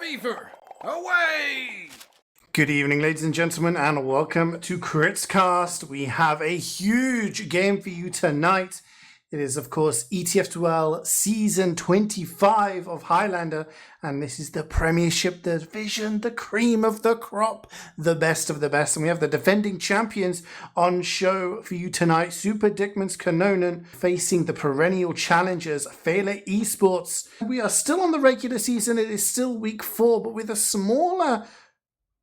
Fever, away! Good evening, ladies and gentlemen, and welcome to Critscast. We have a huge game for you tonight. It is, of course, ETF2L Season 25 of Highlander, and this is the Premiership, the division, the cream of the crop, the best of the best. And we have the defending champions on show for you tonight. Super Dickmann's KANNONEN facing the perennial challengers, Feila eSports. We are still on the regular season. It is still week 4, but with a smaller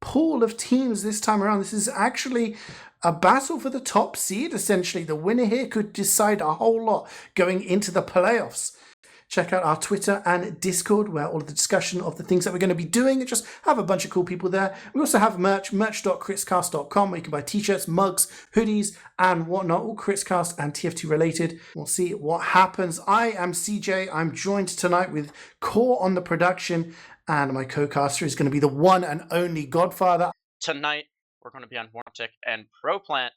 pool of teams this time around. This is actually a battle for the top seed, essentially. The winner here could decide a whole lot going into the playoffs. Check out our Twitter and Discord, where all of the discussion of the things that we're going to be doing, and just have a bunch of cool people there. We also have merch.critscast.com, where you can buy t-shirts, mugs, hoodies, and whatnot, all Critscast and TF2 related. We'll see what happens. I am CeeJaey. I'm joined tonight with Core on the production, and my co-caster is going to be the one and only Godfather. Tonight, we're going to be on Warmtick and ProPlant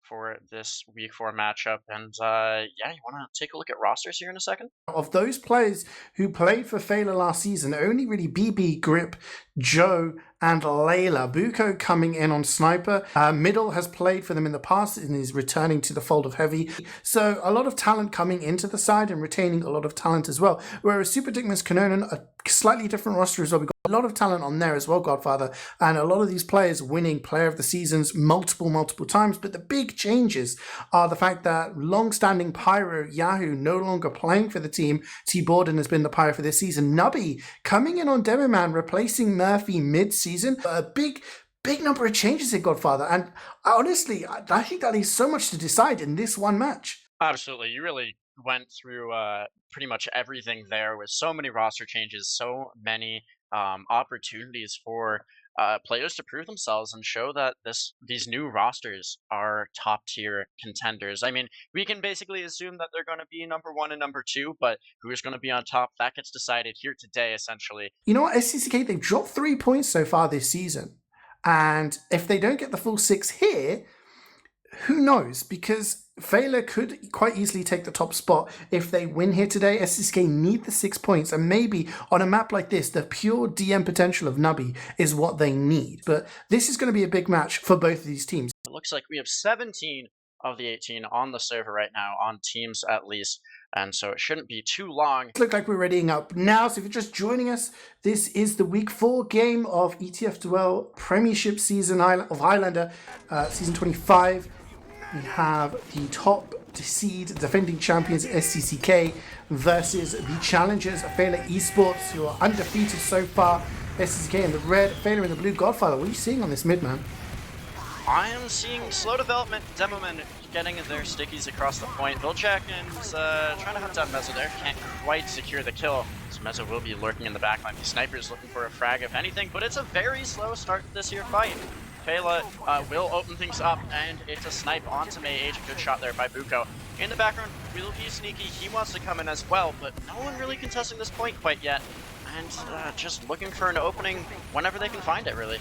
for this week 4 matchup. And yeah, you want to take a look at rosters here in a second? Of those players who played for Feila last season, only really BB, Grip, Joe, and Layla. Buko coming in on Sniper. Middle has played for them in the past and is returning to the fold of Heavy. So a lot of talent coming into the side and retaining a lot of talent as well. Whereas Super Dickmann's KANNONEN, a slightly different roster as well. We've got a lot of talent on there as well, Godfather. And a lot of these players winning Player of the Seasons multiple times. But the big changes are the fact that long-standing Pyro Yahoo no longer playing for the team. T. Borden has been the Pyro for this season. Nubby coming in on Demoman, replacing Murphy mid-season. A big number of changes in Godfather, and honestly, I think that leaves so much to decide in this one match. Absolutely. You really went through pretty much everything there with so many roster changes, so many opportunities for players to prove themselves and show that these new rosters are top tier contenders. I mean, we can basically assume that they're going to be number 1 and number 2, but who's going to be on top, that gets decided here today, essentially. You know what, SDCK, they've dropped 3 points so far this season, and if they don't get the full 6 here, who knows? Because Feila could quite easily take the top spot if they win here today. SDCK need the 6 points, and maybe on a map like this, the pure DM potential of Nubby is what they need. But this is going to be a big match for both of these teams. It looks like we have 17 of the 18 on the server right now, on teams at least, and so it shouldn't be too long. It looks like we're readying up now, so if you're just joining us, this is the week 4 game of ETF2L Premiership season of Highlander, season 25. We have the top seed defending champions SDCK versus the challengers Feila eSports, who are undefeated so far. SDCK in the red, Feila in the blue. Godfather, what are you seeing on this mid, man? I am seeing slow development. Demoman getting their stickies across the point. Viljack is trying to hunt down Mezzo there. Can't quite secure the kill. So Mezzo will be lurking in the backline. The sniper's looking for a frag, if anything, but it's a very slow start to this here fight. Feila will open things up, and it's a snipe onto May Age. A good shot there by Buko. In the background, will be sneaky. He wants to come in as well, but no one really contesting this point quite yet. And just looking for an opening whenever they can find it, really.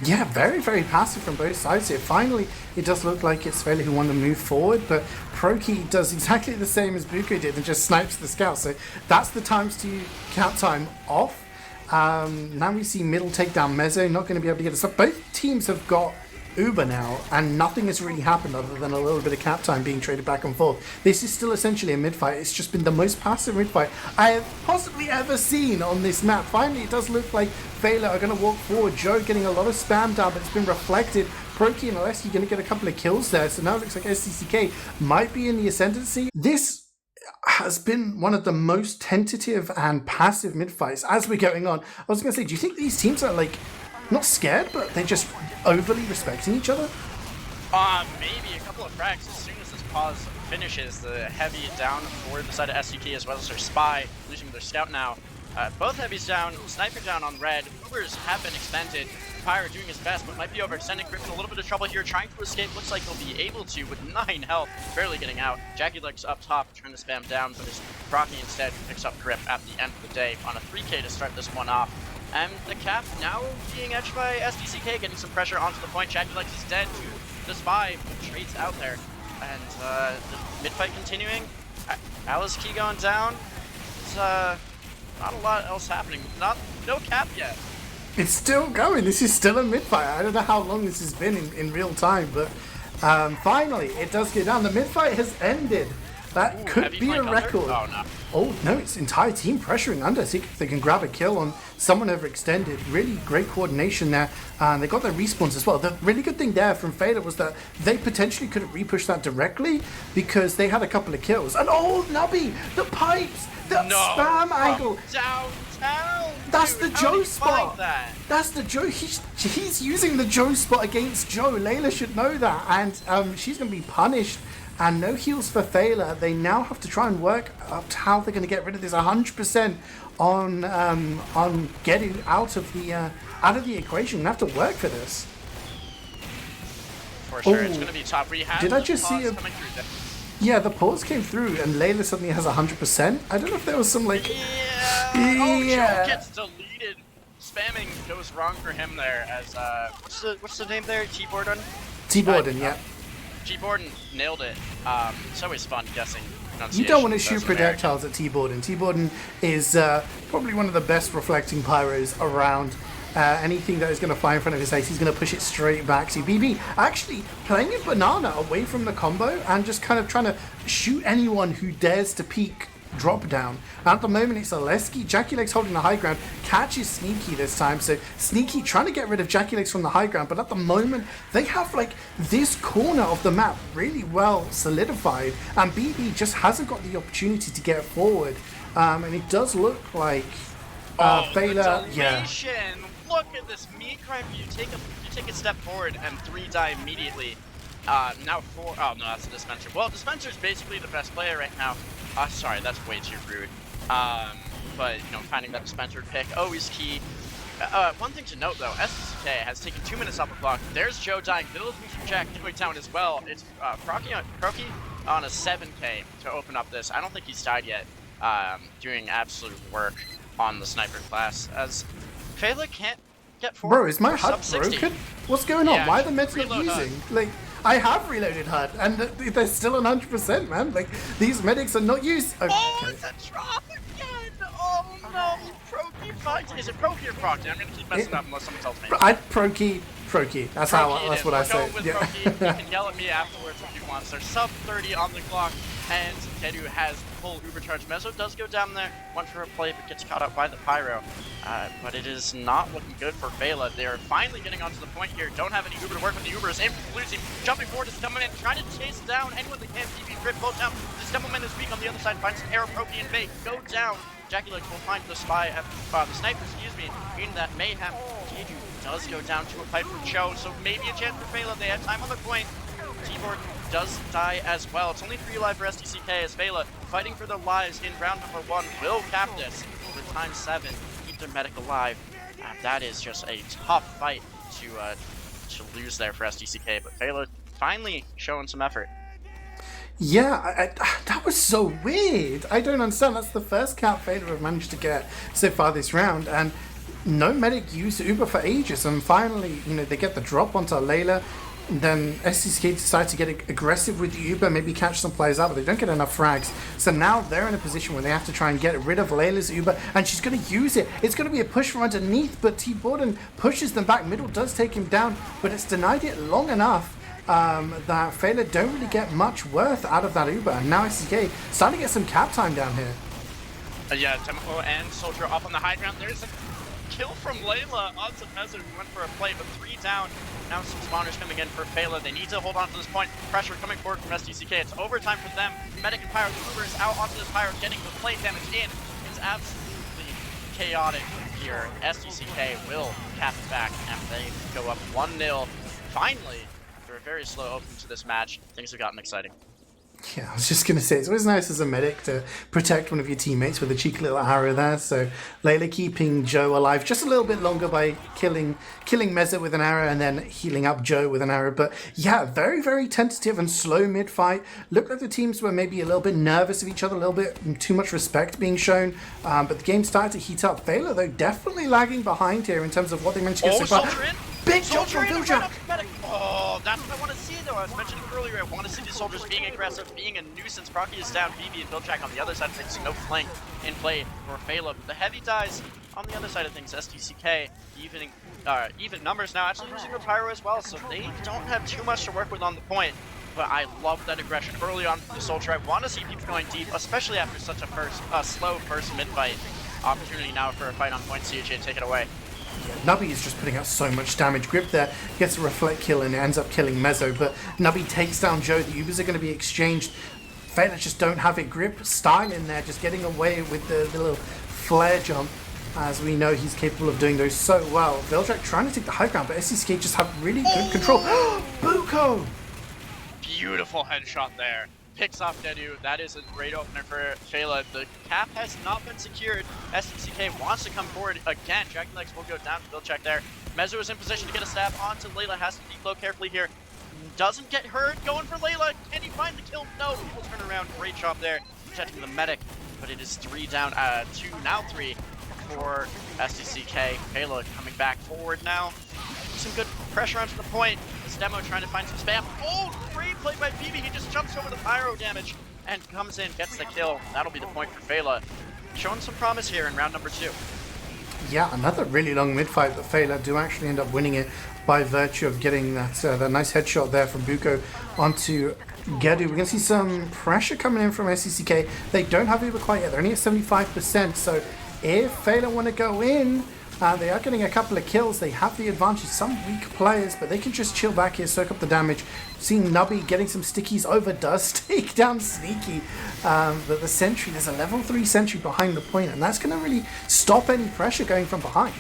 Yeah, very passive from both sides here. Finally, it does look like it's Feila who want to move forward, but Proki does exactly the same as Buko did and just snipes the scout. So that's the ×2 count time off. Now we see middle take down Mezzo, not going to be able to get us up. Both teams have got Uber now, and nothing has really happened other than a little bit of cap time being traded back and forth. This is still essentially a mid-fight. It's just been the most passive mid-fight I have possibly ever seen on this map. Finally, it does look like Feila are going to walk forward. Joe getting a lot of spam down, but it's been reflected. Proki and Oleski going to get a couple of kills there, so now it looks like SDCK might be in the ascendancy. This has been one of the most tentative and passive mid-fights as we're going on. I was going to say, do you think these teams are like not scared, but they're just overly respecting each other? Maybe a couple of frags as soon as this pause finishes. The Heavy down for the side of SDK as well as their Spy, losing their Scout now. Both Heavies down, Sniper down on red. Ubers have been expended. Pyro doing his best, but might be overextending. Grip in a little bit of trouble here, trying to escape. Looks like he'll be able to with 9 health, barely getting out. Jackie looks up top, trying to spam down, but is Rocky instead picks up Grip at the end of the day on a 3K to start this one off. And the cap now being edged by SDCK, getting some pressure onto the point. Jackie Lex is dead to the Spy, but trades out there. And the mid-fight continuing. Alice Key going down. It's not a lot else happening. No cap yet. It's still going. This is still a mid-fight. I don't know how long this has been in real time, but finally, it does get down. The mid-fight has ended. That could be a record. Oh, no. Oh, no, it's entire team pressuring under. See if they can grab a kill on someone overextended. Really great coordination there. And they got their respawns as well. The really good thing there from Feila was that they potentially could have repushed that directly because they had a couple of kills. And oh, Nubby, the pipes, the spam angle. Downtown. That's the Joe spot. That? That's the Joe. He's using the Joe spot against Joe. Layla should know that. And she's going to be punished. And no heals for Feila. They now have to try and work up to how they're going to get rid of this 100% on getting out of the equation. They have to work for this. For sure, it's going to be tough. Did I just see a... Yeah, the pause came through, and Layla suddenly has 100%. I don't know if there was some like... Yeah. Oh, Joe gets deleted. Spamming goes wrong for him there. As what's the name there? T-Borden. T-Borden, yeah. T-Borden nailed it. It's always fun guessing. You don't want to shoot projectiles at T-Borden. T-Borden is probably one of the best reflecting pyros around. Anything that is going to fly in front of his face, he's going to push it straight back to BB. Actually, playing a banana away from the combo and just kind of trying to shoot anyone who dares to peek drop down. At the moment, it's Aleski. Jackie Legs holding the high ground, catches Sneaky this time. So Sneaky trying to get rid of Jackie Legs from the high ground, but at the moment, they have like this corner of the map really well solidified, and BB just hasn't got the opportunity to get forward. And it does look like Feila, yeah. Look at this meat crime. You take a step forward and 3 die immediately. Now 4. Oh no, that's a dispenser. Well, dispenser's basically the best player right now. Sorry, that's way too rude. But you know, finding that dispenser pick always key. One thing to note though, SDCK has taken 2 minutes off the clock. There's Joe dying. Middle from Jack going down as well. It's Crocky on a 7K to open up this. I don't think he's died yet. Doing absolute work on the sniper class as Feila can't get forward. Bro, is my HUD broken? What's going on? Why are the meds not using? Like, I have reloaded HUD, and they're still 100%, man. Like, these medics are not used. Okay. Oh, it's a drop again! Oh no, Proky finds. Is it Proky or Proky? I'm gonna keep messing up unless someone tells me. Proky. That's what I say. With Proky. You can yell at me afterwards if you want. There's sub 30 on the clock, and Kedu has full Ubercharge. Mezzo does go down there, went for a play, but gets caught up by the Pyro. But it is not looking good for Feila. They're finally getting onto the point here. Don't have any Uber to work with. The Uber is aiming for the blue team. Jumping forward to Dickmann, trying to chase down anyone they can. DB Rip both down. The Dickmann is weak on the other side. Finds an arrow. Proky and May go down. Jackie Legs will find the spy, the sniper, in that mayhem. Kedu does go down to a pipe from Cho, so maybe a chance for Feila. They have time on the point. T-Borden does die as well. It's only 3 alive for SDCK as Feila, fighting for their lives in round number 1, will cap this with time 7, keep their medic alive. That is just a tough fight to lose there for SDCK, but Feila finally showing some effort. Yeah, that was so weird. I don't understand. That's the first cap Feila have managed to get so far this round, and no medic used Uber for ages, and finally, you know, they get the drop onto Layla. Then SDCK decide to get aggressive with the Uber, maybe catch some players out, but they don't get enough frags. So now they're in a position where they have to try and get rid of Layla's Uber, and she's going to use it. It's going to be a push from underneath, but T-Borden pushes them back. Middle does take him down, but it's denied it long enough that Feila don't really get much worth out of that Uber. And now SDCK starting to get some cap time down here. Yeah, Tempo and Soldier up on the high ground. There's a kill from Layla onto Mezzo, who went for a play, but 3 down. Now some spawners coming in for Feila. They need to hold on to this point. Pressure coming forward from SDCK. It's overtime for them. Medic and Pyro. The Uber is out onto this Pyro, getting the play damage in. It's absolutely chaotic here. SDCK will cap it back, and they go up 1-0. Finally, after a very slow open to this match, things have gotten exciting. Yeah, I was just going to say, it's always nice as a medic to protect one of your teammates with a cheeky little arrow there. So Layla keeping Joe alive just a little bit longer by killing Mezzo with an arrow and then healing up Joe with an arrow. But yeah, very, very tentative and slow mid-fight. Looked like the teams were maybe a little bit nervous of each other, a little bit too much respect being shown. But the game started to heat up. Feila, though, definitely lagging behind here in terms of what they managed to get so far. Big jump from in the Feila. run up medic. Oh, that's what I want to see though. I was mentioning earlier, I want to see the soldiers being aggressive, being a nuisance. Procky is down, BB and Billjack on the other side of things. No flank in play for Feila. But the heavy dies on the other side of things. SDCK even numbers now, actually using the Pyro as well, so they don't have too much to work with on the point. But I love that aggression early on from the soldier. I want to see people going deep, especially after such a slow first mid fight. Opportunity now for a fight on point. CeeJaey, take it away. Nubby is just putting out so much damage. Grip there gets a reflect kill and ends up killing Mezzo, but Nubby takes down Joe. The Ubers are going to be exchanged. Feila just don't have it. Grip style in there, just getting away with the little flare jump. As we know, he's capable of doing those so well. Billjack trying to take the high ground, but SDCK just have really good control. Buko! Beautiful headshot there. Picks off Dedu. That is a great opener for Feila. The cap has not been secured. SDCK wants to come forward again. Jackie Legs will go down to Billjack there. Mezzo is in position to get a stab onto Layla. Has to decloak carefully here. Doesn't get hurt. Going for Layla. Can he find the kill? No. People turn around. Great job there. Protecting the medic. But it is 3 down. 2 now 3 for SDCK. Feila coming back forward now. Some good pressure onto the point. This demo trying to find some spam. Oh, great play by BB. He just jumps over the pyro damage and comes in, gets the kill. That'll be the point for Feila. Showing some promise here in round number 2. Yeah, another really long mid fight, but Feila do actually end up winning it by virtue of getting that nice headshot there from Buko onto Gedu. We're going to see some pressure coming in from SDCK. They don't have Uber quite yet. They're only at 75%, so if Feila want to go in, they are getting a couple of kills. They have the advantage. Some weak players, but they can just chill back here, soak up the damage. Seeing Nubby getting some stickies over does take down Sneaky. But the sentry, there's a level 3 sentry behind the point, and that's going to really stop any pressure going from behind.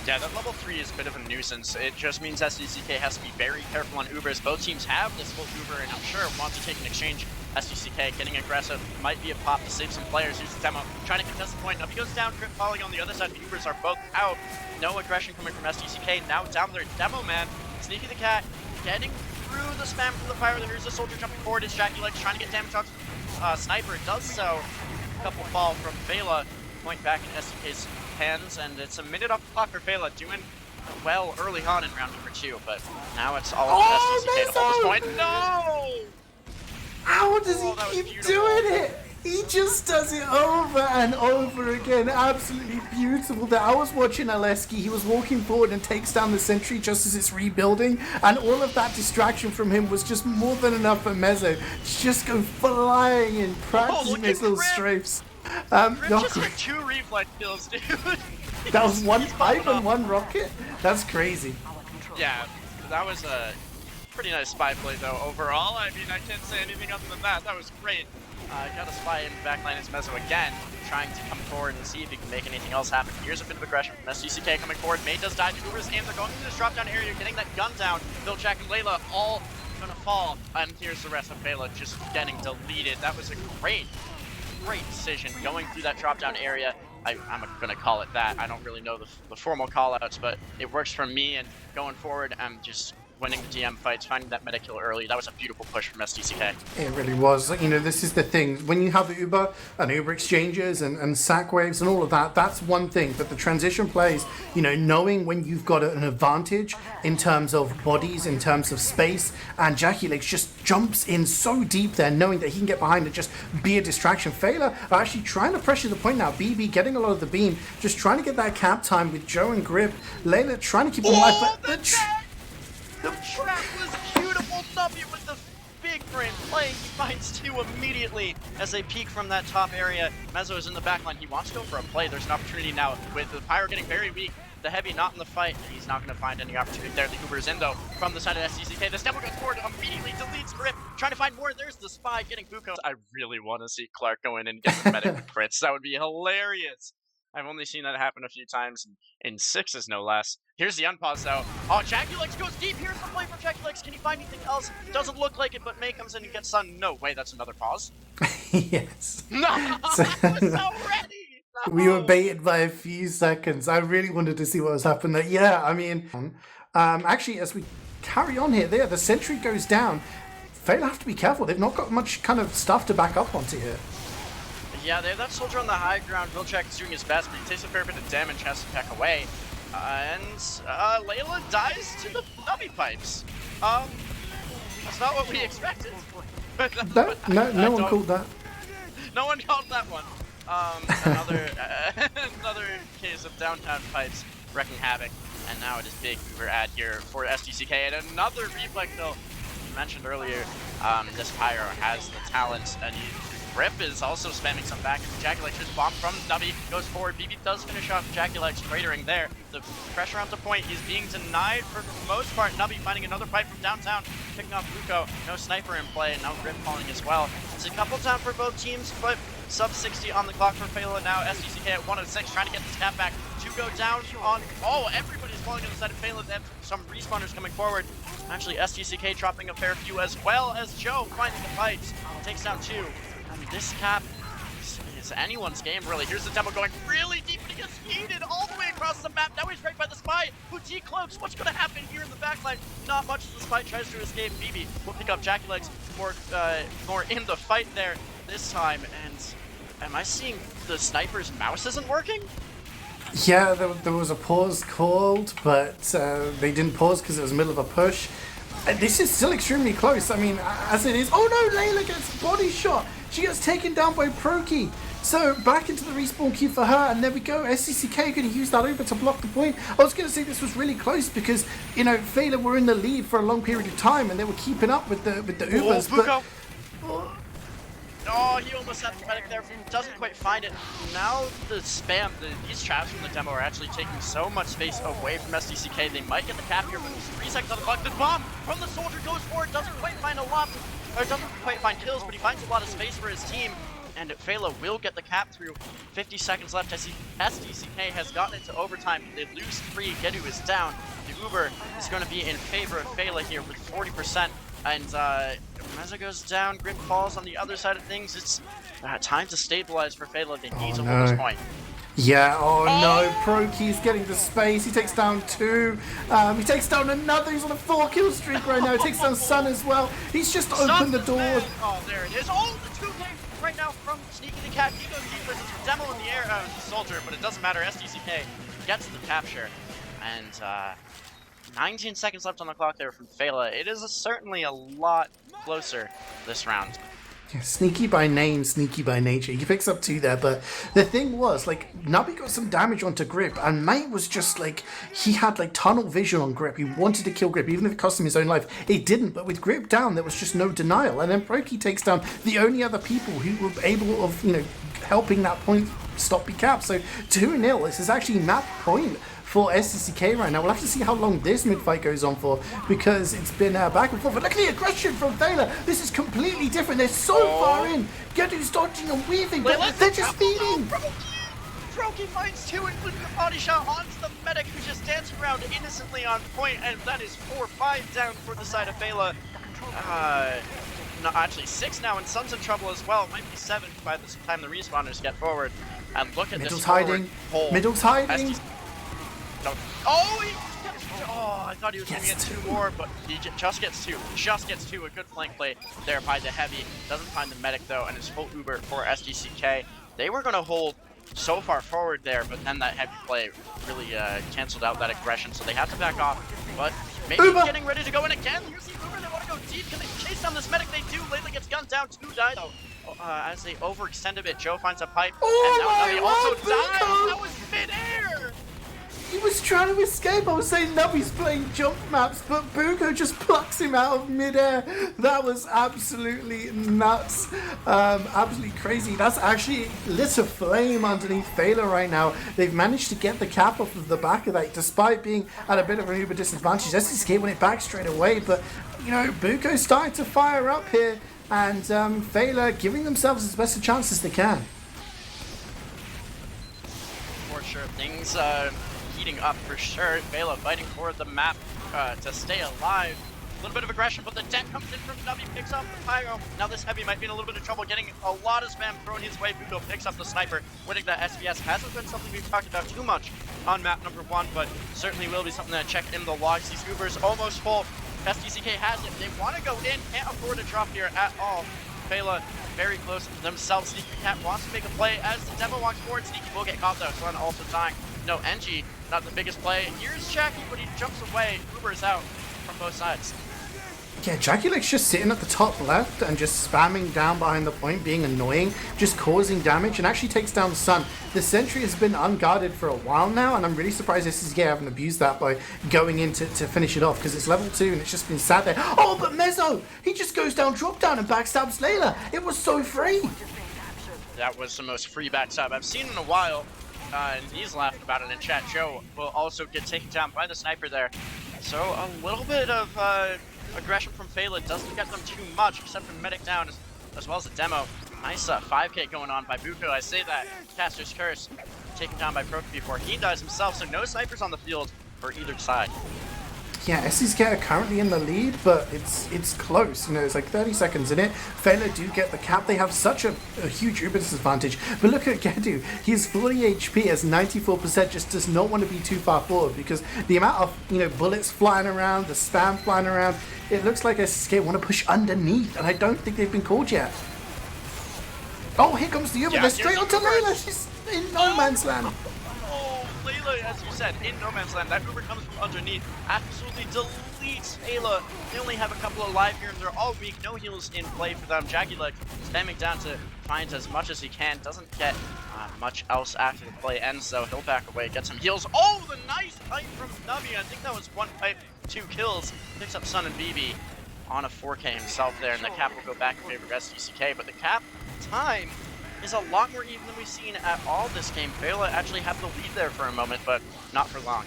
Yeah, that level 3 is a bit of a nuisance. It just means SDCK has to be very careful on Ubers. Both teams have this full Uber, and I'm sure want to take an exchange. SDCK getting aggressive, might be a pop to save some players. Here's the demo, trying to contest the point. Up he goes down, Grip falling on the other side. The Ubers are both out. No aggression coming from SDCK. Now down there, demo man. Sneaky the cat, getting through the spam from the fire. Here's the soldier jumping forward. It's Jackie Legs trying to get damage off Sniper. Does so. A couple fall from Feila. Point back in SDK's hands, and it's a minute off the clock for Feila, doing well early on in round number 2, but now it's all up to SDCK to hold this point. No! How does he keep doing it? He just does it over and over again. Absolutely beautiful. There, I was watching Aleski. He was walking forward and takes down the sentry just as it's rebuilding, and all of that distraction from him was just more than enough for Mezzo to just go flying and practicing his little strafes. Grip just had 2 reflect kills, dude. That was 1 pipe and 1 rocket? That's crazy. Yeah, that was a pretty nice spy play though overall. I mean, I can't say anything other than that. That was great. Got a spy in the backline as Mezzo again, trying to come forward and see if he can make anything else happen. Here's a bit of aggression from SDCK coming forward. May does die to Ubers, and they're going through this drop down area, getting that gun down. Billjack and Layla all gonna fall. And here's the rest of Feila just getting deleted. That was a great decision going through that drop down area. I'm gonna call it that. I don't really know the formal call outs, but it works for me, and going forward, I'm just winning the DM fights, finding that meta kill early. That was a beautiful push from SDCK. It really was. You know, this is the thing. When you have the Uber and Uber exchanges and sack waves and all of that, that's one thing. But the transition plays, you know, knowing when you've got an advantage in terms of bodies, in terms of space, and Jackie Legs just jumps in so deep there, knowing that he can get behind and just be a distraction. Feila are actually trying to pressure the point now. BB getting a lot of the beam, just trying to get that cap time with Joe and Grip. Layla trying to keep them alive, but the trap was beautiful. Nubby with the big brain play. He finds 2 immediately as they peek from that top area. Mezzo is in the backline. He wants to go for a play. There's an opportunity now with the Pyro getting very weak. The Heavy not in the fight. He's not going to find any opportunity there. The Uber is in though from the side of SDCK. The Stemmer goes forward, immediately deletes Grip, trying to find more. There's the spy getting Buko. I really want to see Clark go in and get the medic crits. That would be hilarious. I've only seen that happen a few times in 6s, no less. Here's the unpause, though. Oh, Jackie Legs goes deep. Here's the play from Jackie Legs. Can he find anything else? Doesn't look like it, but May comes in and gets sun. No way, that's another pause. Yes. No, I was so ready. No. We were baited by a few seconds. I really wanted to see what was happening there. Yeah, I mean, actually, as we carry on here, the sentry goes down. Feila have to be careful. They've not got much kind of stuff to back up onto here. Yeah, they have that soldier on the high ground. Billjack is doing his best, but he takes a fair bit of damage, has to back away. And Layla dies to the Nubby pipes. That's not what we expected. No one called that. No one called that one. Another another case of downtown pipes wrecking havoc, and now it is big Uber ad here for SDCK, and another replay kill. You mentioned earlier, this Pyro has the talent, and Rip is also spamming some back. Jaculex just bomb from Nubby, goes forward. BB does finish off Jaculex, cratering there. The pressure on the point is being denied for the most part. Nubby finding another pipe from downtown, picking off Buko. No sniper in play, and now Rip falling as well. It's a couple down for both teams, but sub 60 on the clock for Feila now. SDCK at 1 and 6, trying to get this cap back. To go down on. Oh, everybody's falling on the side of Feila. They have some respawners coming forward. Actually, SDCK dropping a fair few, as well as Joe finding the pipes. Takes down 2. This cap is anyone's game, really. Here's the demo going really deep, and he gets yeeted all the way across the map. Now he's right by the Spy, who decloaks. What's going to happen here in the backline? Not much as the Spy tries to escape. BB will pick up Jaculex more in the fight there this time. And am I seeing the sniper's mouse isn't working? Yeah, there was a pause called, but they didn't pause because it was the middle of a push. This is still extremely close. I mean, as it is. Oh no, Layla gets body shot. She gets taken down by Proki. So back into the respawn queue for her, and there we go. SDCK going to use that Uber to block the point. I was going to say this was really close because, you know, Feila were in the lead for a long period of time, and they were keeping up with the Ubers. Oh, he almost had the medic there. Doesn't quite find it. Now the spam, these traps from the demo are actually taking so much space away from SDCK. They might get the cap here, but there's 3 seconds on the clock. The bomb from the soldier goes forward. Doesn't quite find a lot, or doesn't quite find kills, but he finds a lot of space for his team. And Feila will get the cap through. 50 seconds left. SDCK has gotten into overtime. They lose 3. Gedu is down. The Uber is going to be in favor of Feila here with 40%. And Meza goes down, Grim falls on the other side of things. It's time to stabilize for Feila. They need to hold this point. Yeah, no, Proki's getting the space. He takes down 2. He takes down another. He's on a 4-kill streak right now. He takes down Sun as well. He's just opened the door. Oh, there it is. Oh, the 2K right now from Sneaky the Cat. He goes deep with the demo in the air, soldier, but it doesn't matter. SDCK gets the capture. And 19 seconds left on the clock there from Feila. It is certainly a lot closer this round. Yeah, sneaky by name, sneaky by nature. He picks up 2 there, but the thing was, like, Nubby got some damage onto Grip, and Mate was just like, he had like tunnel vision on Grip. He wanted to kill Grip, even if it cost him his own life. It didn't, but with Grip down, there was just no denial. And then Proki takes down the only other people who were able of, you know, helping that point stop be capped. So 2-0, this is actually map point for SDCK right now. We'll have to see how long this mid-fight goes on for, because it's been back and forth. But look at the aggression from Feila. This is completely different. They're so far in. Gedu's dodging and weaving, but they're just feeding. Proki finds 2, including a body shot onto the medic, who just dancing around innocently on point, and that is 4-5 down for the side of Feila. No, actually 6 now, and Sun's in trouble as well. It might be 7 by the time the respawners get forward. And look at Middle's this hiding. Middle's hiding. I thought he was going to get 2 more, but he just gets 2. Just gets 2. A good flank play there by the heavy. Doesn't find the medic though, and it's full Uber for SDCK. They were going to hold so far forward there, but then that heavy play really canceled out that aggression, so they have to back off. But maybe getting ready to go in again. Here's the Uber. They want to go deep. Can they chase down this medic? They do. Layla gets gunned down. 2 die though. As they overextend a bit, Joe finds a pipe, and now Nubby also dies. That was mid-air. He was trying to escape. I was saying Nubby's playing jump maps, but Buko just plucks him out of midair. That was absolutely nuts. Absolutely crazy. That's actually lit a flame underneath Feila right now. They've managed to get the cap off of the back of that, despite being at a bit of an Uber disadvantage. SDCK won it back straight away, but, you know, Buko's starting to fire up here, and Feila giving themselves as best a chance as they can. For sure. Things heating up for sure. Feila fighting for the map to stay alive. A little bit of aggression, but the dent comes in from Nubby, picks up the Pyro. Now this heavy might be in a little bit of trouble, getting a lot of spam thrown his way. Buko picks up the sniper. Winning that SBS hasn't been something we've talked about too much on map number 1, but certainly will be something to check in the logs. These Ubers almost full. SDCK has it. They want to go in, can't afford to drop here at all. Feila very close to themselves. Sneaky Cat wants to make a play as the demo walks forward. Sneaky will get caught though, Sun also dying. No, NG, not the biggest play. Here's Jackie, but he jumps away. Uber is out from both sides. Yeah, Jackie Lake's just sitting at the top left and just spamming down behind the point, being annoying, just causing damage, and actually takes down the Sun. The sentry has been unguarded for a while now, and I'm really surprised SDCK haven't abused that by going in to finish it off, because it's level 2 and it's just been sat there. Oh, but Mezzo! He just goes down, drop down, and backstabs Layla. It was so free. That was the most free backstab I've seen in a while, and he's laughing about it in chat. Joe will also get taken down by the sniper there. So a little bit of aggression from Feila doesn't get them too much, except for medic down as well as a demo. Nice 5k going on by Buko. I say that. Caster's Curse taken down by Proki before he dies himself, so no snipers on the field for either side. Yeah, SDCK are currently in the lead, but it's close. You know, it's like 30 seconds in it. Feila do get the cap. They have such a huge Uber disadvantage. But look at Gedu. He's 40 HP, has 94%, just does not want to be too far forward because the amount of, you know, bullets flying around, the spam flying around, it looks like SDCK want to push underneath, and I don't think they've been called yet. Oh, here comes the Uber. Yeah, They're straight onto Layla. She's in no man's land. Feila, as you said, in no man's land. That Uber comes from underneath, absolutely deletes Feila. They only have a couple of live here and they're all weak. No heals in play for them. Jackie Leg spamming down to find as much as he can. Doesn't get much else after the play ends, though. He'll back away, get some heals. Oh, the nice pipe from Nubby. I think that was 1 pipe, 2 kills. Picks up Sun and BB on a 4K himself there, and the cap will go back in favor of SDCK. But the cap time is a lot more even than we've seen at all this game. Feila actually had the lead there for a moment, but not for long.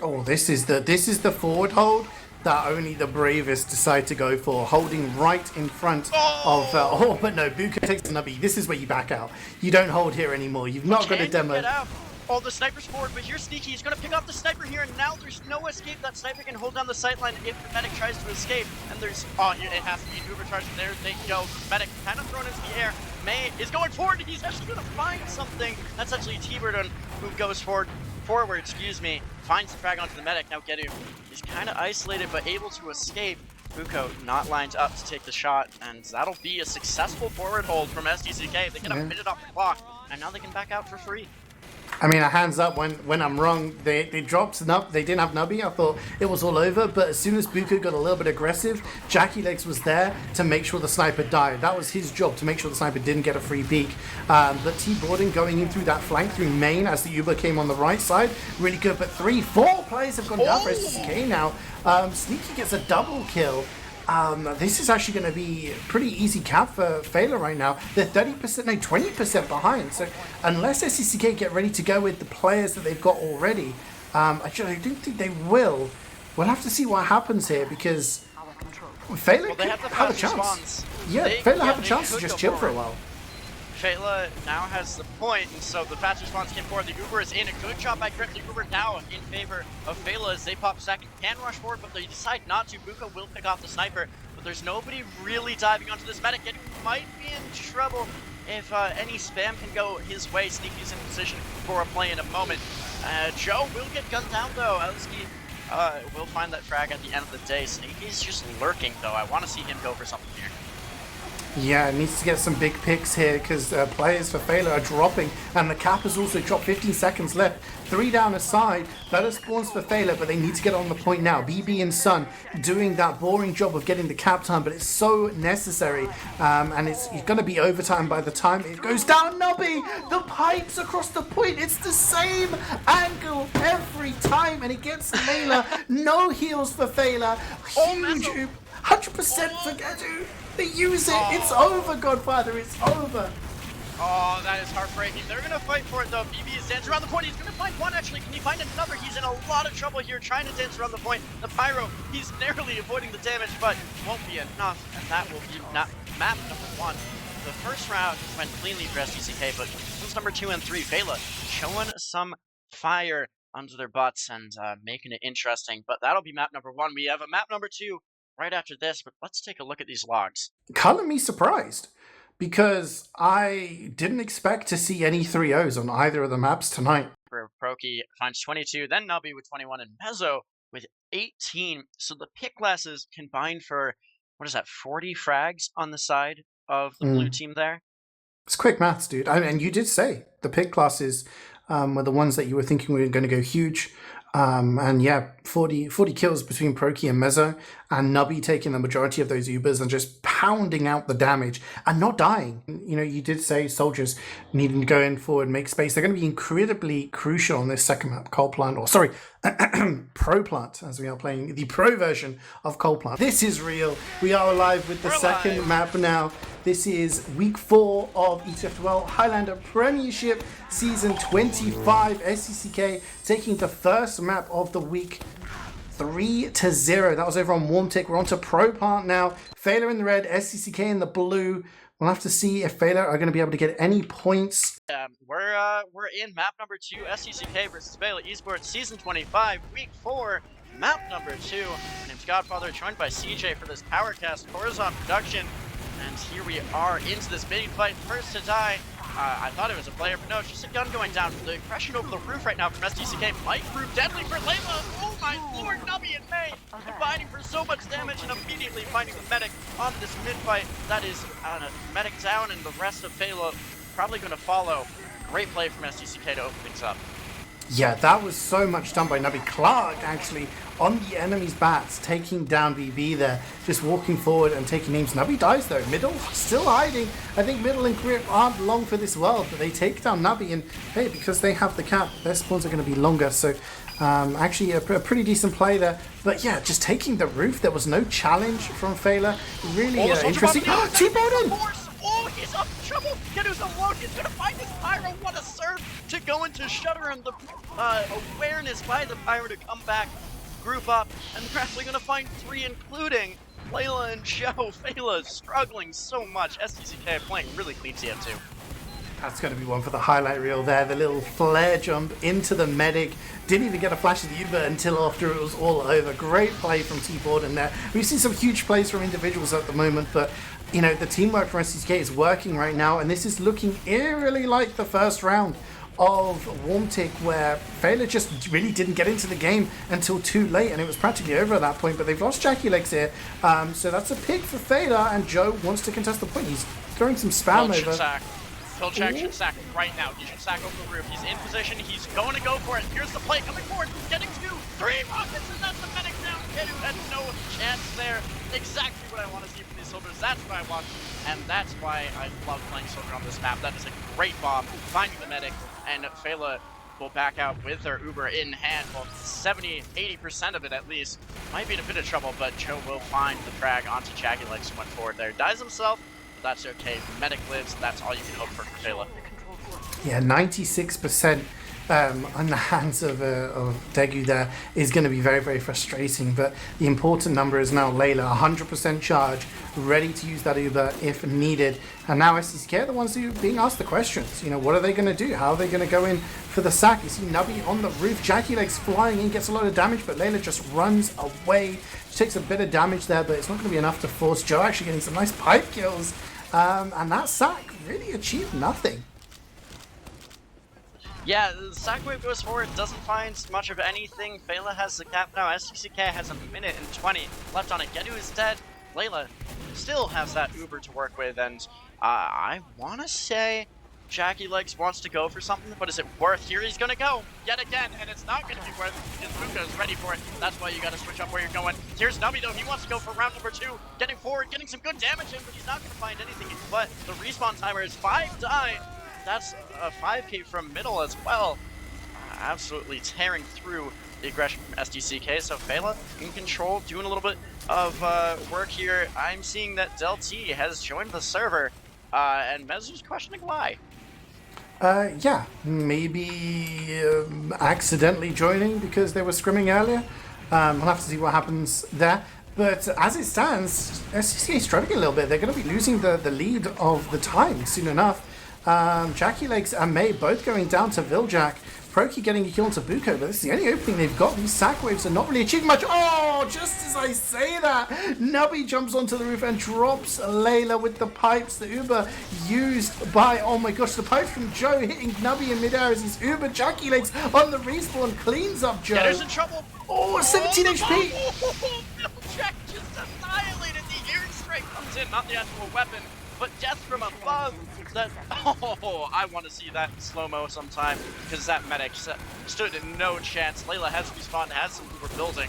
Oh, this is the forward hold that only the bravest decide to go for, holding right in front of. Oh, but no, Buko takes the nubby. This is where you back out. You don't hold here anymore. You've not got a demo. Get out? Oh, the sniper's forward, but here's Sneaky. He's going to pick off the sniper here, and now there's no escape. That sniper can hold down the sightline if the medic tries to escape. And there's, it has to be an Uber charge. There they go. Medic kind of thrown into the air. May is going forward. He's actually going to find something. That's actually T-Bird who goes forward, finds the frag onto the medic. Now Gedu, he's kind of isolated, but able to escape. Buko not lined up to take the shot, and that'll be a successful forward hold from SDCK. They get a minute off the clock, and now they can back out for free. I mean, a hands up when I'm wrong. They dropped Nub. They didn't have Nubby. I thought it was all over. But as soon as Buko got a little bit aggressive, Jackie Legs was there to make sure the sniper died. That was his job, to make sure the sniper didn't get a free peek. But T-Borden going in through that flank through main as the Uber came on the right side. Really good. But 3-4 players have gone down for SDCK now. Sneaky gets a double kill. This is actually going to be a pretty easy cap for Feila right now. They're 20% behind. So unless SDCK get ready to go with the players that they've got already, actually I don't think they will. We'll have to see what happens here because Feila could have a chance. Yeah, Feila have a chance to just chill for a while. Feila now has the point, and so the fast response came forward. The Uber is in. A good shot by Grip. The Uber now in favor of Feila as they pop second. Can rush forward, but they decide not to. Buko will pick off the sniper, but there's nobody really diving onto this medic. It might be in trouble if any spam can go his way. Sneaky's in position for a play in a moment. Joe will get gunned down, though. Elski will find that frag at the end of the day. Sneaky's just lurking, though. I want to see him go for something here. Yeah, needs to get some big picks here because players for Feila are dropping, and the cap has also dropped. 15 seconds left. 3 down aside. Better spawns for Feila, but they need to get on the point now. BB and Sun doing that boring job of getting the cap time, but it's so necessary, and it's going to be overtime by the time it goes down. Nubby, the pipes across the point. It's the same angle every time, and it gets Layla. No heals for Feila. Huge, 100% for Gedu. They use it. It's over, Godfather. It's over. Oh, that is heartbreaking. They're going to fight for it, though. BB is dancing around the point. He's going to find one, actually. Can he find another? He's in a lot of trouble here trying to dance around the point. The Pyro, he's narrowly avoiding the damage, but won't be enough. And that will be map number 1. The first round went cleanly for SDCK, but rounds number 2 and 3, Feila showing some fire under their butts and making it interesting. But that'll be map number 1. We have a map number 2 right after this, but let's take a look at these logs. Color me surprised because I didn't expect to see any 3-0s on either of the maps tonight. For Proki finds 22, then Nubby with 21, and Mezzo with 18. So the pick classes combined for, what is that, 40 frags on the side of the blue team there? It's quick maths, dude. And you did say the pick classes were the ones that you were thinking were going to go huge. And yeah, 40 kills between Proki and Mezzo, and Nubby taking the majority of those Ubers and just pounding out the damage and not dying. You know, you did say soldiers needing to go in forward, make space. They're going to be incredibly crucial on this second map, Coal Plant, or sorry, Pro Plant, as we are playing the pro version of Coal Plant. This is real. We are alive with the second map now. This is week 4 of ETF2L Highlander Premiership Season 25. SDCK taking the first map of the week 3-0. That was over on Warmtick. We're on to Pro Part now. Feila in the red, SDCK in the blue. We'll have to see if Feila are going to be able to get any points. We're in map number 2, SDCK versus Feila eSports Season 25, week 4. Map number 2. My name's Godfather, joined by CeeJaey for this Powercast Horizon production. And here we are into this big fight. First to die. I thought it was a player, but no, it's just a gun going down. The aggression over the roof right now from SDCK might prove deadly for Layla. Oh my lord, Nubby and May combining for so much damage and immediately finding the medic on this mid-fight. That is medic down, and the rest of Feila probably going to follow. Great play from SDCK to open things up. Yeah, that was so much done by Nubby. Clark actually on the enemy's bats, taking down BB there, just walking forward and taking names. Nubby dies though. Middle still hiding. I think Middle and Grip aren't long for this world, but they take down Nubby, and hey, because they have the cap, their spawns are going to be longer. So actually a pretty decent play there. But yeah, just taking the roof. There was no challenge from Feila. Really interesting. T-Bun! Oh, he's up trouble. Gedu's alone. He's gonna find his pyro. What a serve to go into Shutter, and the awareness by the pyro to come back, group up, and they're actually gonna find 3, including Layla and Joe. Feila is struggling so much. SDCK playing really clean TF2. That's going to be one for the highlight reel there. The little flare jump into the medic. Didn't even get a flash of the Uber until after it was all over. Great play from T-Borden there. We've seen some huge plays from individuals at the moment, but you know, the teamwork for SDCK is working right now, and this is looking eerily like the first round of Warmtick, where Feila just really didn't get into the game until too late, and it was practically over at that point. But they've lost Jackie Legs here, so that's a pick for Feila, and Joe wants to contest the point. He's throwing some spam over. Philjack should sack right now. He should sack over the roof. He's in position. He's going to go for it. Here's the play coming forward. Getting 2, 3 rockets, and that's the medic down. Gedu had no chance there. Exactly what I want to see from these soldiers. That's what I want, and that's why I love playing soldier on this map. That is a great bomb. Finding the medic, and Feila will back out with their Uber in hand. Well, 70-80% of it at least. Might be in a bit of trouble, but Joe will find the frag onto Jackie Legs, who went forward there. Dies himself. That's okay. Medic lives. That's all you can hope for Feila. Yeah, 96% on the hands of Degu there is going to be very, very frustrating. But the important number is now Layla, 100% charge, ready to use that Uber if needed. And now SDCK are the ones who are being asked the questions. You know, what are they going to do? How are they going to go in for the sack? You see Nubby on the roof. Jackie Legs flying in, gets a lot of damage, but Layla just runs away. She takes a bit of damage there, but it's not going to be enough to force Joe actually getting some nice pipe kills. And that sack really achieved nothing. Yeah, the sack wave goes forward, doesn't find much of anything. Feila has the cap now. SDCK has 1 minute and 20 left on it. Gedu is dead. Layla still has that Uber to work with, and I want to say Jackie Legs wants to go for something, but is it worth? Here he's going to go yet again, and it's not going to be worth it because Buka is ready for it. That's why you got to switch up where you're going. Here's Nubby though. He wants to go for round number 2, getting forward, getting some good damage in, but he's not going to find anything. But the respawn timer is 5 die. That's a 5k from middle as well. Absolutely tearing through the aggression from SDCK. So Feila in control, doing a little bit of work here. I'm seeing that Del T has joined the server, and Mezzo's questioning why. Yeah, maybe accidentally joining because they were scrimming earlier. We'll have to see what happens there. But as it stands, SDCK is struggling a little bit. They're going to be losing the lead of the time soon enough. Jackie Legs and May both going down to Viljack. Proki getting a kill onto Buko, but this is the only opening they've got. These sack waves are not really achieving much. Oh, just as I say that, Nubby jumps onto the roof and drops Layla with the pipes. The Uber used by, oh my gosh, the pipes from Joe hitting Nubby in midair as his Uber. Jackie Legs on the respawn cleans up Joe. Getter's in trouble. Oh, 17 HP. Jack just annihilated. The airstrike comes in, not the actual weapon. but death from above. That, oh, I want to see that in slow-mo sometime, because that medic stood no chance. Layla has respawned, has some Uber building.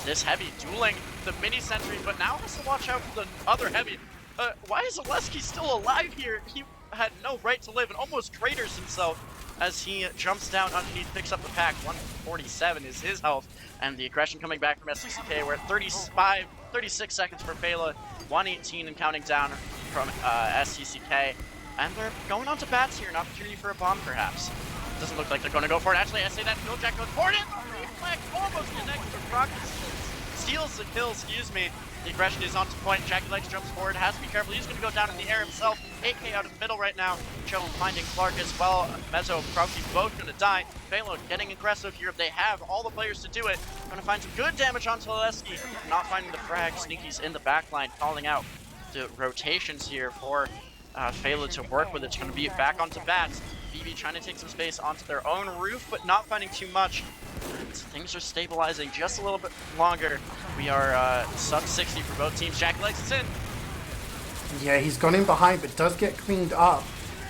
This heavy dueling the mini sentry, but now has to watch out for the other heavy. Why is Oleski still alive here? He had no right to live and almost craters himself as he jumps down underneath, picks up the pack. 147 is his health, and the aggression coming back from SDCK. We're at 36 seconds for Feila, 118 and counting down from SDCK, and they're going on to bats here. An opportunity for a bomb, perhaps. Doesn't look like they're going to go for it. Actually, I say that Jack goes for it. The reflex almost connects, but Rocket steals the kill. Excuse me. The aggression is on to point. Jackie Legs jumps forward, has to be careful. He's going to go down in the air himself. AK out of the middle right now. Joe finding Clark as well. Mezzo, Krauke both going to die. Feila getting aggressive here. They have all the players to do it. Going to find some good damage onto Oleski. Not finding the frag. Sneaky's in the backline, calling out the rotations here for Feila to work with. It's going to be back onto bats. BB trying to take some space onto their own roof, but not finding too much. Things are stabilizing just a little bit longer. We are sub 60 for both teams. Jack Legs is in. Yeah, he's gone in behind, but does get cleaned up.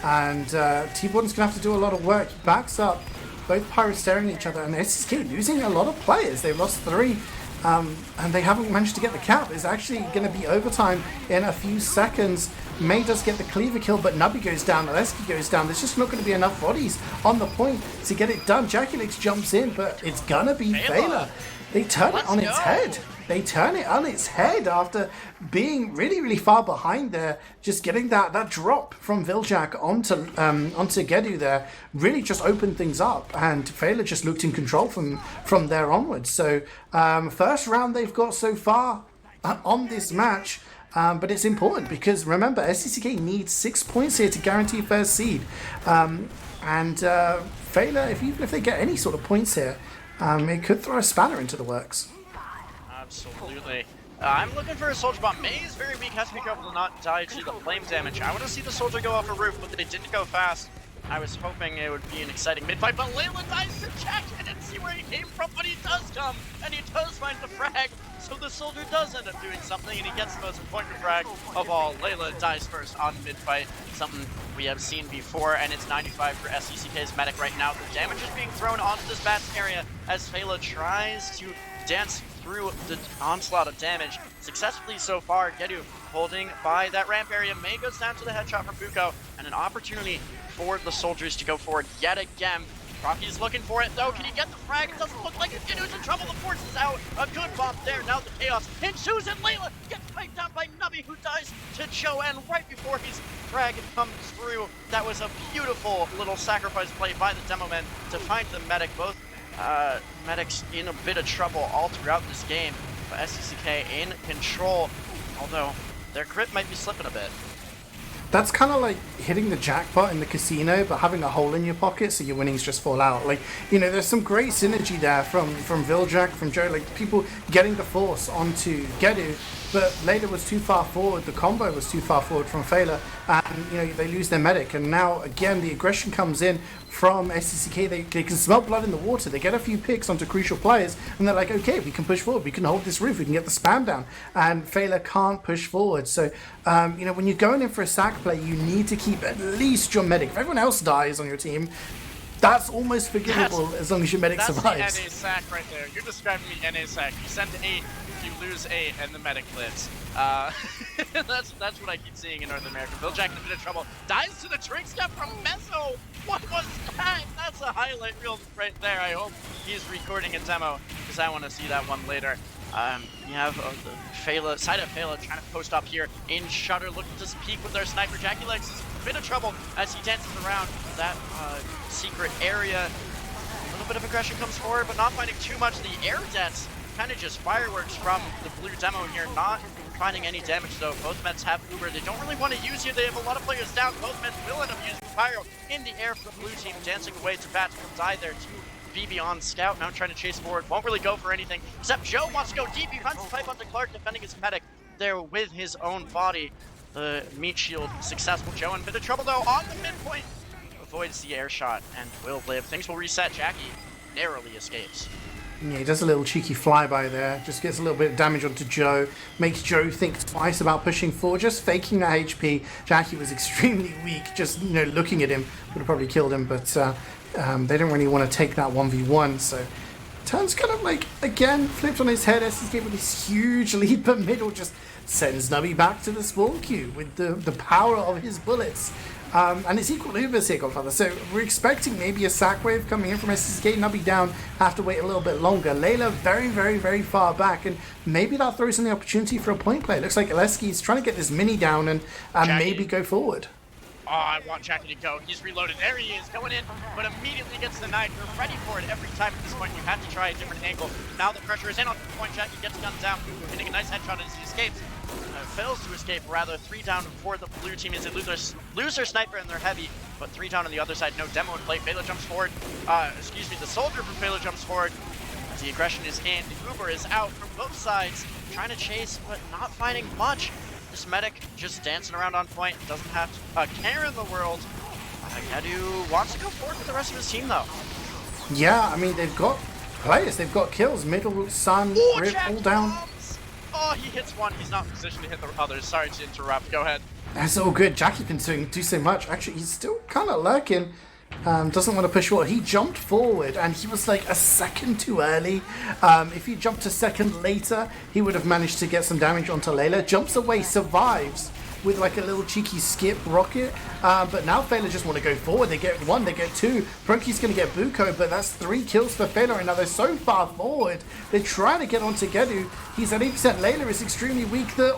And T-Borden's going to have to do a lot of work. He backs up, both Pirates staring at each other, and SDCK losing a lot of players. They've lost 3, and they haven't managed to get the cap. It's actually going to be overtime in a few seconds. May does get the cleaver kill, but Nubby goes down, Oleski goes down. There's just not going to be enough bodies on the point to get it done. Jackie Legs jumps in, but it's going to be Feila. They turn it on its head. They turn it on its head after being really, really far behind there. Just getting that drop from Viljak onto Gedu there really just opened things up, and Feila just looked in control from there onwards. So first round they've got so far on this match. But it's important because remember, SDCK needs 6 points here to guarantee first seed. And Feila, even if they get any sort of points here, it could throw a spanner into the works. Absolutely. I'm looking for a soldier bomb. May is very weak, has to be careful to not die to the flame damage. I want to see the soldier go off a roof, but it didn't go fast. I was hoping it would be an exciting mid-fight, but Layla dies to Jack. I didn't see where he came from, but he does come, and he does find the frag. So the soldier does end up doing something, and he gets the most important frag of all. Layla dies first on mid-fight, something we have seen before, and it's 95 for SDCK's medic right now. The damage is being thrown onto this bats area as Feila tries to dance through the onslaught of damage successfully so far. Gedu holding by that ramp area. May goes down to the headshot from Buko, and an opportunity for the soldiers to go forward yet again. Rocky's looking for it though. Can he get the frag? It doesn't look like it. Gedu's in trouble. The force is out. A good bump there. Now the chaos ensues, and Layla gets piped down by Nubby, who dies to Joe. And right before his frag comes through, that was a beautiful little sacrifice play by the demo men to find the medic. Both medics in a bit of trouble all throughout this game, but SDCK in control, although their crit might be slipping a bit. That's kind of like hitting the jackpot in the casino, but having a hole in your pocket so your winnings just fall out. Like, you know, there's some great synergy there from Viljak, from Joe, like people getting the force onto Gedu, but Layla was too far forward, the combo was too far forward from Feila, and, you know, they lose their medic, and now, again, the aggression comes in from SDCK. They can smell blood in the water, they get a few picks onto crucial players, and they're like, okay, we can push forward, we can hold this roof, we can get the spam down, and Feila can't push forward. So, you know, when you're going in for a sack play, you need to keep at least your medic. If everyone else dies on your team, that's almost forgivable as long as your medic survives. That's the NA sack right there. You're describing the NA sack. You send 8, you lose 8, and the medic lives. That's what I keep seeing in North America. Viljak in a bit of trouble. Dies to the trick step from Mezzo. What was that? That's a highlight reel right there. I hope he's recording a demo, because I want to see that one later. You have the Feila, side of Feila trying to post up here in Shutter, looking to peek with their sniper. Jackie Legs is in a bit of trouble as he dances around that secret area. A little bit of aggression comes forward, but not finding too much. The air deaths, kind of just fireworks from the blue demo here, not finding any damage though. Both Mets have Uber. They don't really want to use you. They have a lot of players down. Both Mets will end up using Pyro in the air for the blue team, dancing away to Bats. Will die there too. BB on scout, now trying to chase forward, won't really go for anything, except Joe wants to go deep. He finds the pipe onto Clark, defending his medic there with his own body. The meat shield successful. Joe in a bit of trouble though on the midpoint, avoids the air shot and will live. Things will reset. Jackie narrowly escapes. Yeah, he does a little cheeky flyby there, just gets a little bit of damage onto Joe, makes Joe think twice about pushing forward, just faking that HP. Jackie was extremely weak, just, you know, looking at him would have probably killed him, but they don't really want to take that 1v1, so turns kind of like, again, flipped on his head. SDCK with this huge lead, but middle just sends Nubby back to the spawn queue with the power of his bullets. And it's equal Ubers here, Godfather. So we're expecting maybe a sack wave coming in from SDCK. Nubby down, have to wait a little bit longer. Layla very, very, very far back, and maybe that throws in the opportunity for a point play. It looks like Aleski's trying to get this mini down and maybe go forward. Oh, I want Jackie to go. He's reloaded. There he is, going in, but immediately gets denied. You're ready for it every time at this point. You have to try a different angle. Now the pressure is in on the point. Jackie gets gunned down, hitting a nice headshot as he escapes. Fails to escape, rather 3 down for the blue team as they lose their sniper and their heavy, but 3 down on the other side. No demo in play. Feila jumps forward. The soldier from Feila jumps forward. As the aggression is in, the Uber is out from both sides, trying to chase, but not finding much. This medic just dancing around on point, doesn't have a care in the world. Gadu wants to go forward with the rest of his team though. Yeah, I mean, they've got players, they've got kills. Middle, Sun, Rip, all down. Oh, he hits one. He's not in position to hit the others. Sorry to interrupt. Go ahead. That's all good. Jackie can do so much. Actually, he's still kind of lurking. Doesn't want to push forward. He jumped forward, and he was like a second too early. If he jumped a second later, he would have managed to get some damage onto Layla. Jumps away, survives with like a little cheeky skip rocket. But now Feila just want to go forward. They get 1, they get 2. Proki's going to get Buko, but that's 3 kills for Feila. And now they're so far forward. They're trying to get onto Gedu. He's at 8%. Layla is extremely weak. The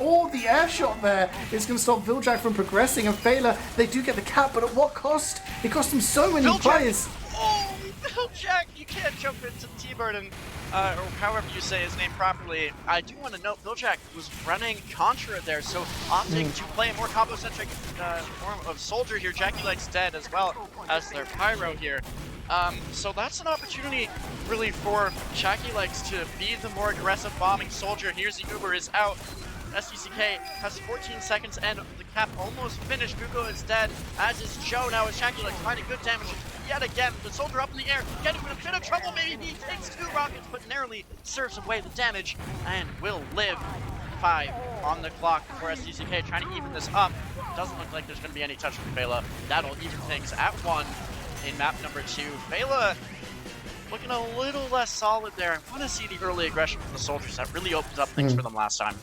air shot there is going to stop Viljak from progressing. And Feila, they do get the cap, but at what cost? It cost them so many players. Oh, Viljak, you can't jump into T-Bird and or however you say his name properly. I do want to note Viljak was running Contra there, so opting to play a more combo-centric form of soldier here. Jackie likes dead as well as their pyro here. So that's an opportunity really for Jackie likes to be the more aggressive bombing soldier. Here's the Uber is out. SDCK has 14 seconds and the cap almost finished. Buko is dead, as is Joe. Now as Jackie like finding good damage yet again. The soldier up in the air, getting in a bit of trouble. Maybe he takes 2 rockets, but narrowly serves away the damage and will live. 5 on the clock for SDCK, trying to even this up. Doesn't look like there's going to be any touch from Feila. That'll even things at 1 in map number 2. Feila looking a little less solid there. I want to see the early aggression from the soldiers. That really opened up things for them last time.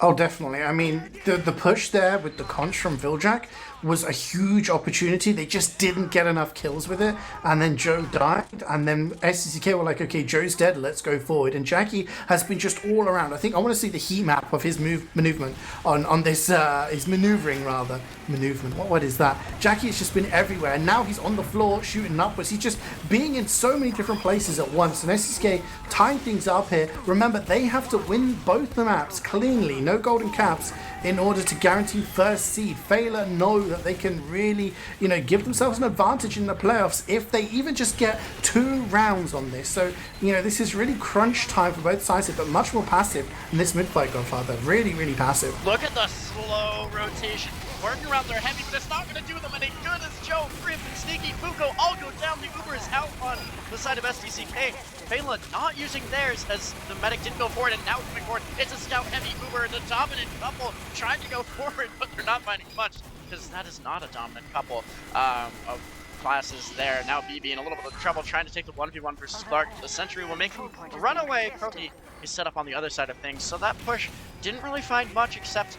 Oh, definitely. I mean, the push there with the conch from Viljak was a huge opportunity. They just didn't get enough kills with it. And then Joe died. And then SDCK were like, okay, Joe's dead. Let's go forward. And Jackie has been just all around. I think I want to see the heat map of his maneuvement on this, his maneuvering rather. Maneuvement. What is that? Jackie has just been everywhere. And now he's on the floor shooting upwards. He's just being in so many different places at once. And SDCK tying things up here. Remember, they have to win both the maps cleanly. No golden caps in order to guarantee first seed. Feila know that they can really, you know, give themselves an advantage in the playoffs if they even just get 2 rounds on this. So, you know, this is really crunch time for both sides, but much more passive in this mid-fight, Godfather. Really, really passive. Look at the slow rotation. Working around their heavy, but it's not going to do them any good as Joe, Prem, and Sneaky Buko all go down. The Uber is out on the side of SDCK. Feila not using theirs as the medic didn't go forward, and now coming forward. It's a scout heavy Uber, the dominant couple trying to go forward, but they're not finding much because that is not a dominant couple of classes there. Now BB in a little bit of trouble trying to take the 1v1 versus Clark. The Sentry will make him run away. Proki is set up on the other side of things, so that push didn't really find much except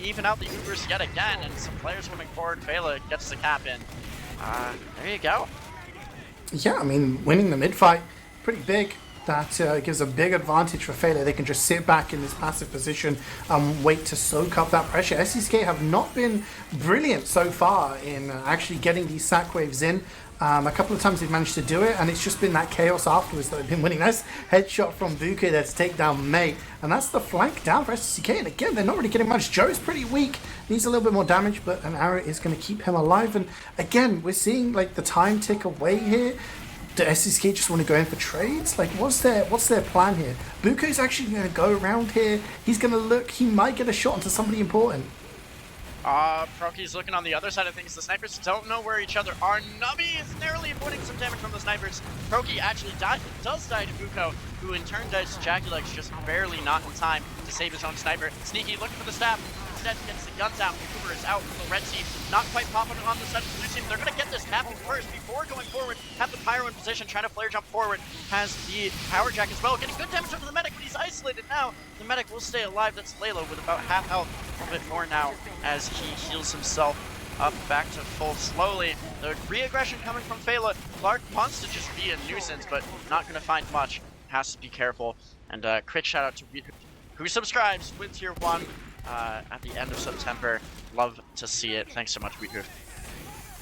even out the Ubers yet again, and some players coming forward. Feila gets the cap in. There you go. Yeah, I mean, winning the mid-fight, pretty big. That gives a big advantage for Feila. They can just sit back in this passive position and wait to soak up that pressure. SDCK have not been brilliant so far in actually getting these sack waves in. A couple of times they've managed to do it, and it's just been that chaos afterwards that they've been winning. Nice headshot from Buke there to take down May, and that's the flank down for SDCK. And again, they're not really getting much. Joe's pretty weak, needs a little bit more damage, but an arrow is going to keep him alive. And again, we're seeing like the time tick away here. Do SDCK just want to go in for trades? Like, what's their plan here? Buko's actually going to go around here. He's going to look. He might get a shot onto somebody important. Proki's looking on the other side of things. The snipers don't know where each other are. Nubby is narrowly avoiding some damage from the snipers. Proki actually does die to Buko, who in turn dies to Jaculex, just barely not in time to save his own sniper. Sneaky looking for the stab. Instead gets the gun down. Cooper is out from the red team. Not quite popping on the side of the blue team. They're going to get this happening first before going forward. Have the Pyro in position, trying to flare jump forward. Has the Power Jack as well. Getting good damage onto the medic, but he's isolated now. The medic will stay alive. That's Layla with about half health. A little bit more now as he heals himself up back to full slowly. The re-aggression coming from Feila. Clark wants to just be a nuisance, but not going to find much. Has to be careful. And quick shout out to Wiethoofd, who subscribes with tier 1 at the end of September. Love to see it. Thanks so much, Wiethoofd.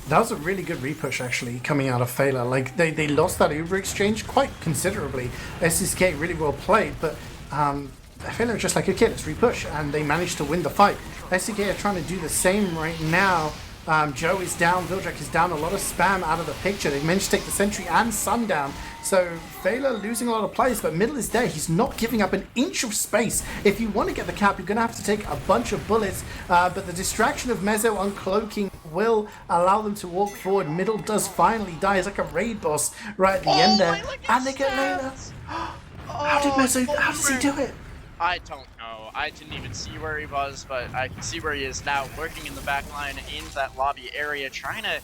That was a really good repush, actually, coming out of Feila. Like, they lost that Uber exchange quite considerably. SDCK really well played, but Feila was just like, okay, let's repush, and they managed to win the fight. SDCK are trying to do the same right now. Joe is down, Viljack is down, a lot of spam out of the picture. They managed to take the Sentry and Sun down. So Feila losing a lot of players, but Middle is there. He's not giving up an inch of space. If you want to get the cap, you're going to have to take a bunch of bullets. But the distraction of Mezzo uncloaking will allow them to walk forward. Middle does finally die. It's like a raid boss right at the end there. And they get Layla. How does he do it? I don't know. I didn't even see where he was, but I can see where he is now, lurking in the back line in that lobby area, trying to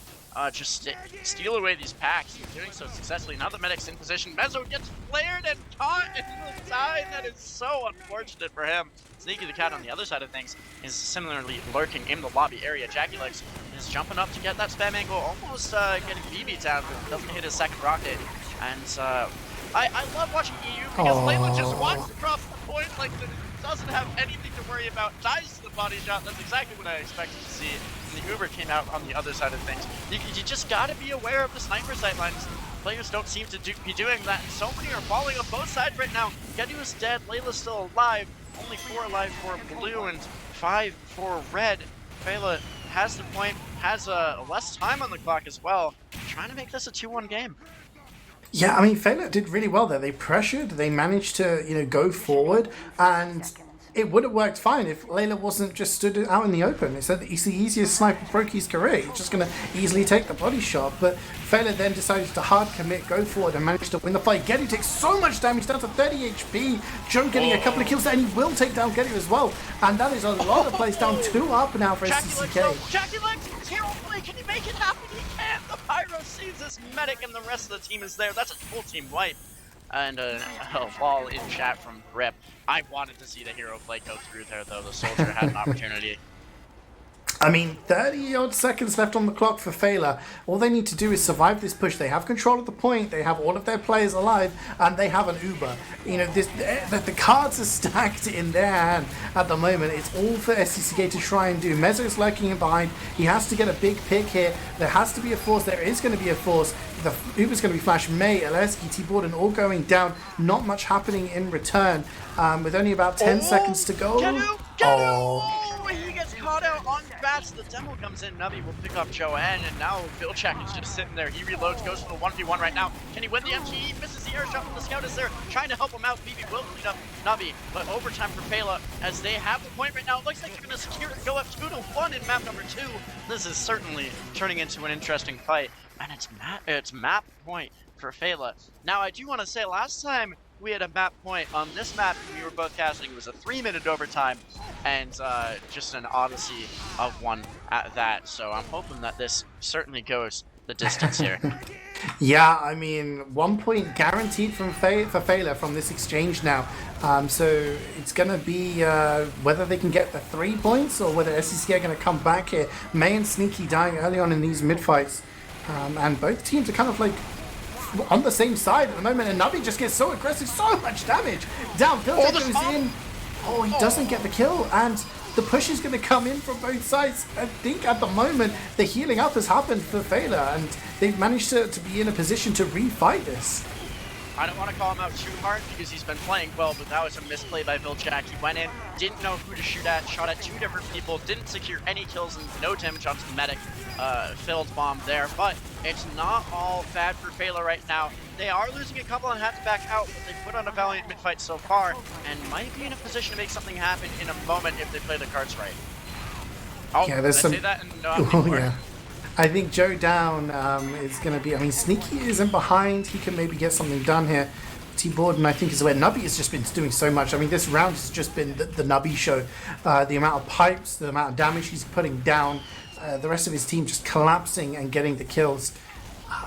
just steal away these packs. He's doing so successfully. Now the medic's in position. Mezzo gets flared and caught and will die. That is so unfortunate for him. Sneaky the Cat on the other side of things is similarly lurking in the lobby area. Jaculex is jumping up to get that spam angle, almost getting BB down, but doesn't hit his second rocket. And I love watching EU because Layla just walks across the point like doesn't have anything to worry about, dies to the body shot. That's exactly what I expected to see. And the Uber came out on the other side of things. You just gotta be aware of the sniper sightlines. Players don't seem to be doing that, and so many are falling on both sides right now. Gedu is dead, Layla's still alive. Only 4 alive for blue and 5 for red. Feila has the point, has less time on the clock as well. Trying to make this a 2-1 game. Yeah, I mean, Feila did really well there. They pressured, they managed to, go forward, and it would have worked fine if Layla wasn't just stood out in the open. It's the easiest sniper of Proki's career. He's just going to easily take the body shot, but Feila then decided to hard commit, go forward, and managed to win the fight. Gedu takes so much damage, down to 30 HP. Joe getting a couple of kills there, and he will take down Gedu as well. And that is a lot of plays down 2 up now for SDCK. Jaculex, hero play, can you make it happen? He can! The Pyro sees this medic, and the rest of the team is there. That's a full team wipe. And a wall in chat from Rip. I wanted to see the hero play go through there, though. The soldier had an opportunity. I mean, 30-odd seconds left on the clock for Feila. All they need to do is survive this push. They have control of the point. They have all of their players alive, and they have an Uber. The cards are stacked in their hand at the moment. It's all for SDCK to try and do. Mezzo is lurking in behind. He has to get a big pick here. There has to be a force. There is going to be a force. The Uber's going to be Flash, May, Aleski, T-Borden all going down. Not much happening in return. With only about 10 seconds to go. He gets caught out on bats. The demo comes in. Nubby will pick up Joanne, and now Vilchak is just sitting there. He reloads, goes for the 1v1 right now. Can he win the MTE? Misses the air shot from the scout is there, trying to help him out. BB will clean up Nubby, but overtime for Feila as they have the point right now. It looks like they're going to secure it, go up 2-1 in map number 2. This is certainly turning into an interesting fight, and it's map point for Feila. Now, I do want to say last time we had a map point on this map we were both casting. It was a 3-minute overtime and just an odyssey of one at that. So I'm hoping that this certainly goes the distance here. Yeah, I mean, 1 point guaranteed for Feila from this exchange now. So it's going to be whether they can get the 3 points or whether SDCK are going to come back here. May and Sneaky dying early on in these mid-fights. And both teams are kind of like on the same side at the moment, and Nubby just gets so aggressive, so much damage. Down, Piltek goes in. Oh, he doesn't get the kill, and the push is going to come in from both sides. I think at the moment, the healing up has happened for Feila, and they've managed to be in a position to refight this. I don't want to call him out too hard because he's been playing well, but that was a misplay by Vilchak. He went in, didn't know who to shoot at, shot at 2 different people, didn't secure any kills and no damage onto the medic. Filled bomb there, but it's not all bad for Feila right now. They are losing a couple and have to back out, but they put on a valiant mid-fight so far and might be in a position to make something happen in a moment if they play the cards right. Oh, Yeah, there's did some. I say that? And no, Oh yeah. I think Joe down is going to be. I mean, Sneaky isn't behind. He can maybe get something done here. T-Borden, I think, is where Nubby has just been doing so much. I mean, this round has just been the Nubby show. The amount of pipes, the amount of damage he's putting down, the rest of his team just collapsing and getting the kills.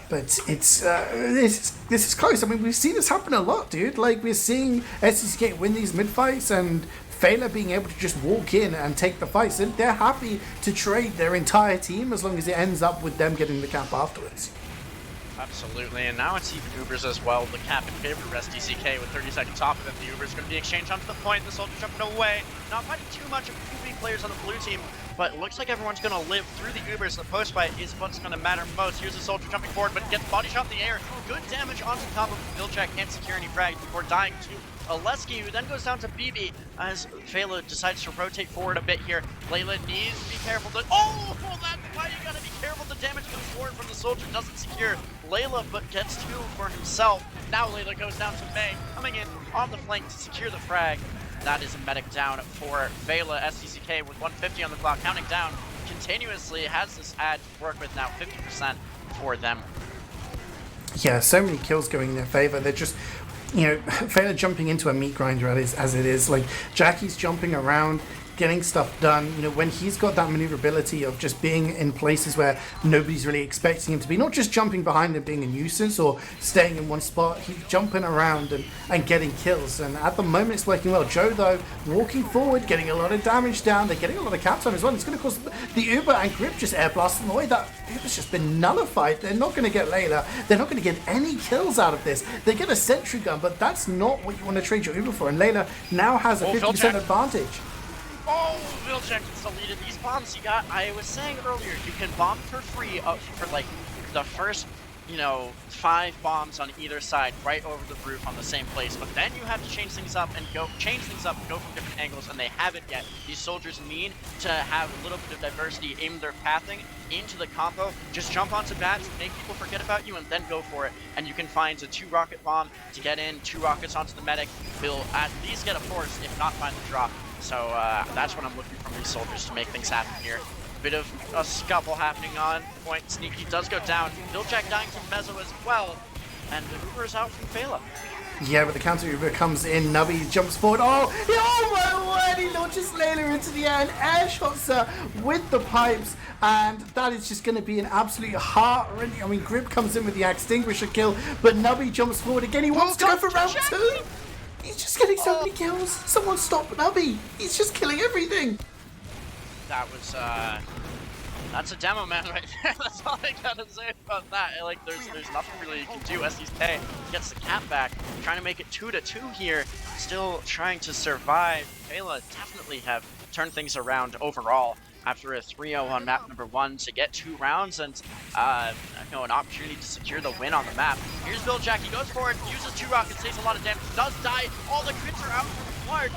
But it's this is close. I mean, we've seen this happen a lot, dude. Like, we're seeing SDCK win these mid fights and Feila being able to just walk in and take the fights, and they're happy to trade their entire team as long as it ends up with them getting the cap afterwards. Absolutely, and now it's even Ubers as well. The cap in favor of SDCK with 30 seconds off of it. The Uber's going to be exchanged onto the point. The Soldier jumping away. Not fighting too much of 2B players on the blue team, but it looks like everyone's going to live through the Ubers. The post fight is what's going to matter most. Here's the Soldier jumping forward, but gets body shot in the air. Good damage onto top of Viljack. Can't secure any frags before dying to Oleski, who then goes down to BB as Feila decides to rotate forward a bit here. Layla needs to be careful to... Oh, that's why you gotta be careful. The damage comes forward from the Soldier. Doesn't secure Layla, but gets two for himself. Now Layla goes down to May, coming in on the flank to secure the frag. That is a medic down for Feila. SDCK with 150 on the clock, counting down continuously. Has this ad to work with now, 50% for them. Yeah, so many kills going in their favor. They're just, you know, Feila jumping into a meat grinder as it is. Like, Jackie's jumping around, getting stuff done. You know, when he's got that maneuverability of just being in places where nobody's really expecting him to be, not just jumping behind and being a nuisance or staying in one spot, he's jumping around and getting kills. And at the moment, it's working well. Joe, though, walking forward, getting a lot of damage down. They're getting a lot of cap time as well. It's going to cause the Uber and Grip just air blasting away. That Uber's just been nullified. They're not going to get Layla. They're not going to get any kills out of this. They get a sentry gun, but that's not what you want to trade your Uber for. And Layla now has a 50% advantage. Oh, Viljack gets deleted. These bombs you got, I was saying earlier, you can bomb for free up for like the first, you know, 5 bombs on either side right over the roof on the same place. But then you have to change things up and go from different angles, and they haven't yet. These soldiers need to have a little bit of diversity in their pathing into the combo. Just jump onto bats, make people forget about you, and then go for it. And you can find a 2-rocket bomb to get in, 2 rockets onto the medic. Will at least get a force, if not find the drop. So that's what I'm looking from these soldiers to make things happen here. Bit of a scuffle happening on point. Sneaky does go down. Viljack dying to Mezzo as well. And the Uber's out from Feila. Yeah, but the counter Uber comes in. Nubby jumps forward. Oh my word! He launches Layla into the air and air shots her with the pipes. And that is just going to be an absolute heart-rending. I mean, Grip comes in with the extinguisher kill, but Nubby jumps forward again. He wants to go for round 2. He's just getting so many kills. Someone stop Nubby. He's just killing everything. That was, that's a demo man right there. That's all I gotta say about that. Like, there's nothing really you can do. SDCK gets the cap back, trying to make it 2-2 here. Still trying to survive. Feila definitely have turned things around overall after a 3-0 on map number 1 to get 2 rounds and you know, an opportunity to secure the win on the map. Here's Viljack. He goes for it, uses 2 rockets, takes a lot of damage, does die. All the crits are out from Ward.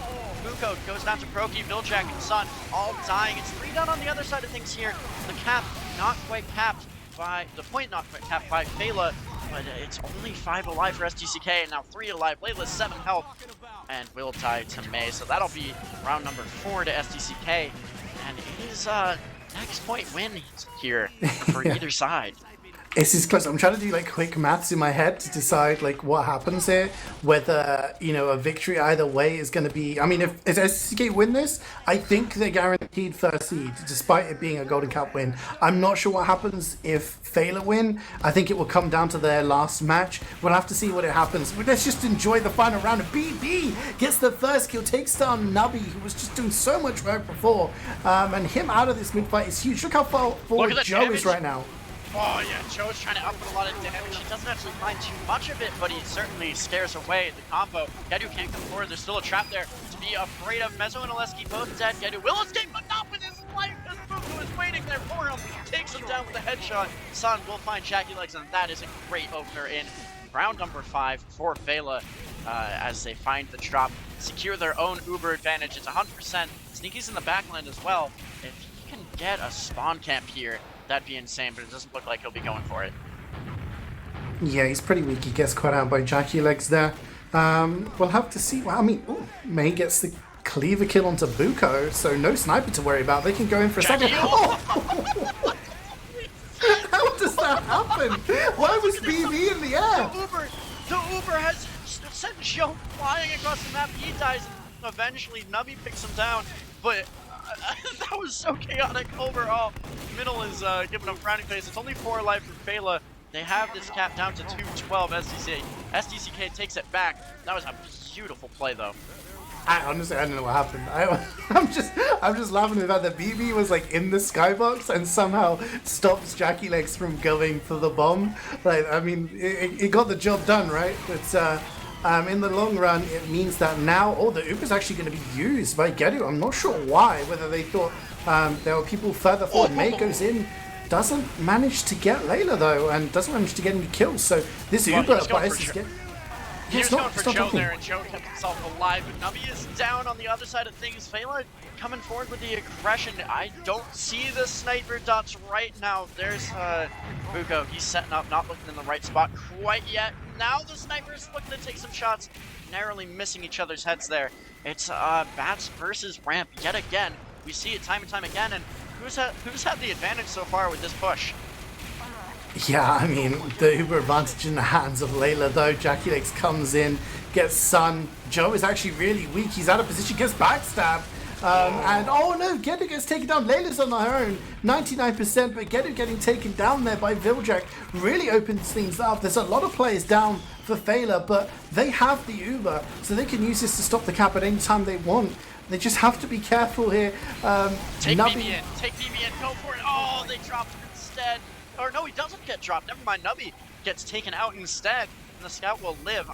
Buko goes down to Proki, Viljack and Sun all dying. It's 3 down on the other side of things here. The cap not quite capped by the point, not quite capped by Feila, but it's only 5 alive for SDCK and now 3 alive. Layla's 7 health and will die to May. So that'll be round number 4 to SDCK. And it is next point win here for either side. This is close. I'm trying to do like quick maths in my head to decide like what happens here, whether, you know, a victory either way is going to be. I mean, if SDCK win this, I think they're guaranteed first seed, despite it being a Golden Cup win. I'm not sure what happens if Feila win. I think it will come down to their last match. We'll have to see what it happens. But let's just enjoy the final round. BB gets the first kill, takes down Nubby, who was just doing so much work before, and him out of this mid fight is huge. Look how far forward Joe is right now. Oh yeah, Joe's trying to output a lot of damage. He doesn't actually find too much of it, but he certainly scares away the combo. Gedu can't come forward. There's still a trap there to be afraid of. Mezzo and Oleski both dead. Gedu will escape, but not with his life. As Buku is waiting there for him. Takes him down with a headshot. Sun will find Jackie Legs, and that is a great opener in round number 5 for Feila as they find the drop, secure their own Uber advantage. It's 100%. Sneaky's in the backline as well. If he can get a spawn camp here, that'd be insane, but it doesn't look like he'll be going for it. Yeah, he's pretty weak. He gets caught out by Jackie Legs there. We'll have to see. Well, I mean, May gets the cleaver kill onto Buko, so no sniper to worry about. They can go in for a second. Oh! How does that happen? Why was BB in the air? The Uber has sent Joe flying across the map. He dies. Eventually, Nubby picks him down, but that was so chaotic overall. Middle is giving a frowning face. It's only 4 alive for Feila. They have this cap down to 212 SDCK. SDCK takes it back. That was a beautiful play, though. Honestly, I don't know what happened. I'm just laughing about that BB was like in the skybox and somehow stops Jackie Legs from going for the bomb. Like, I mean, it got the job done, right? But in the long run, it means that now, the Uber's actually going to be used by Gedu. I'm not sure why. Whether they thought there were people further forward. May goes in. Doesn't manage to get Layla though, and doesn't manage to get any kills. So this Uber bias is getting. He was going for Joe there, and Joe kept himself alive, but Nubby is down on the other side of things. Feila coming forward with the aggression. I don't see the sniper dots right now. There's Buko. He's setting up, not looking in the right spot quite yet. Now the sniper is looking to take some shots, narrowly missing each other's heads there. It's Bats versus Ramp yet again. We see it time and time again, and who's had the advantage so far with this push? Yeah, I mean, the Uber advantage in the hands of Layla, though. Jackie Legs comes in, gets Sun. Joe is actually really weak. He's out of position, gets backstabbed. And oh no, Gedu gets taken down. Layla's on her own, 99%, but Gedu getting taken down there by Viljack really opens things up. There's a lot of players down for Feila, but they have the Uber, so they can use this to stop the cap at any time they want. They just have to be careful here. Take BB in, go for it. Oh, they dropped him instead. Or no, he doesn't get dropped. Never mind, Nubby gets taken out instead, and the scout will live.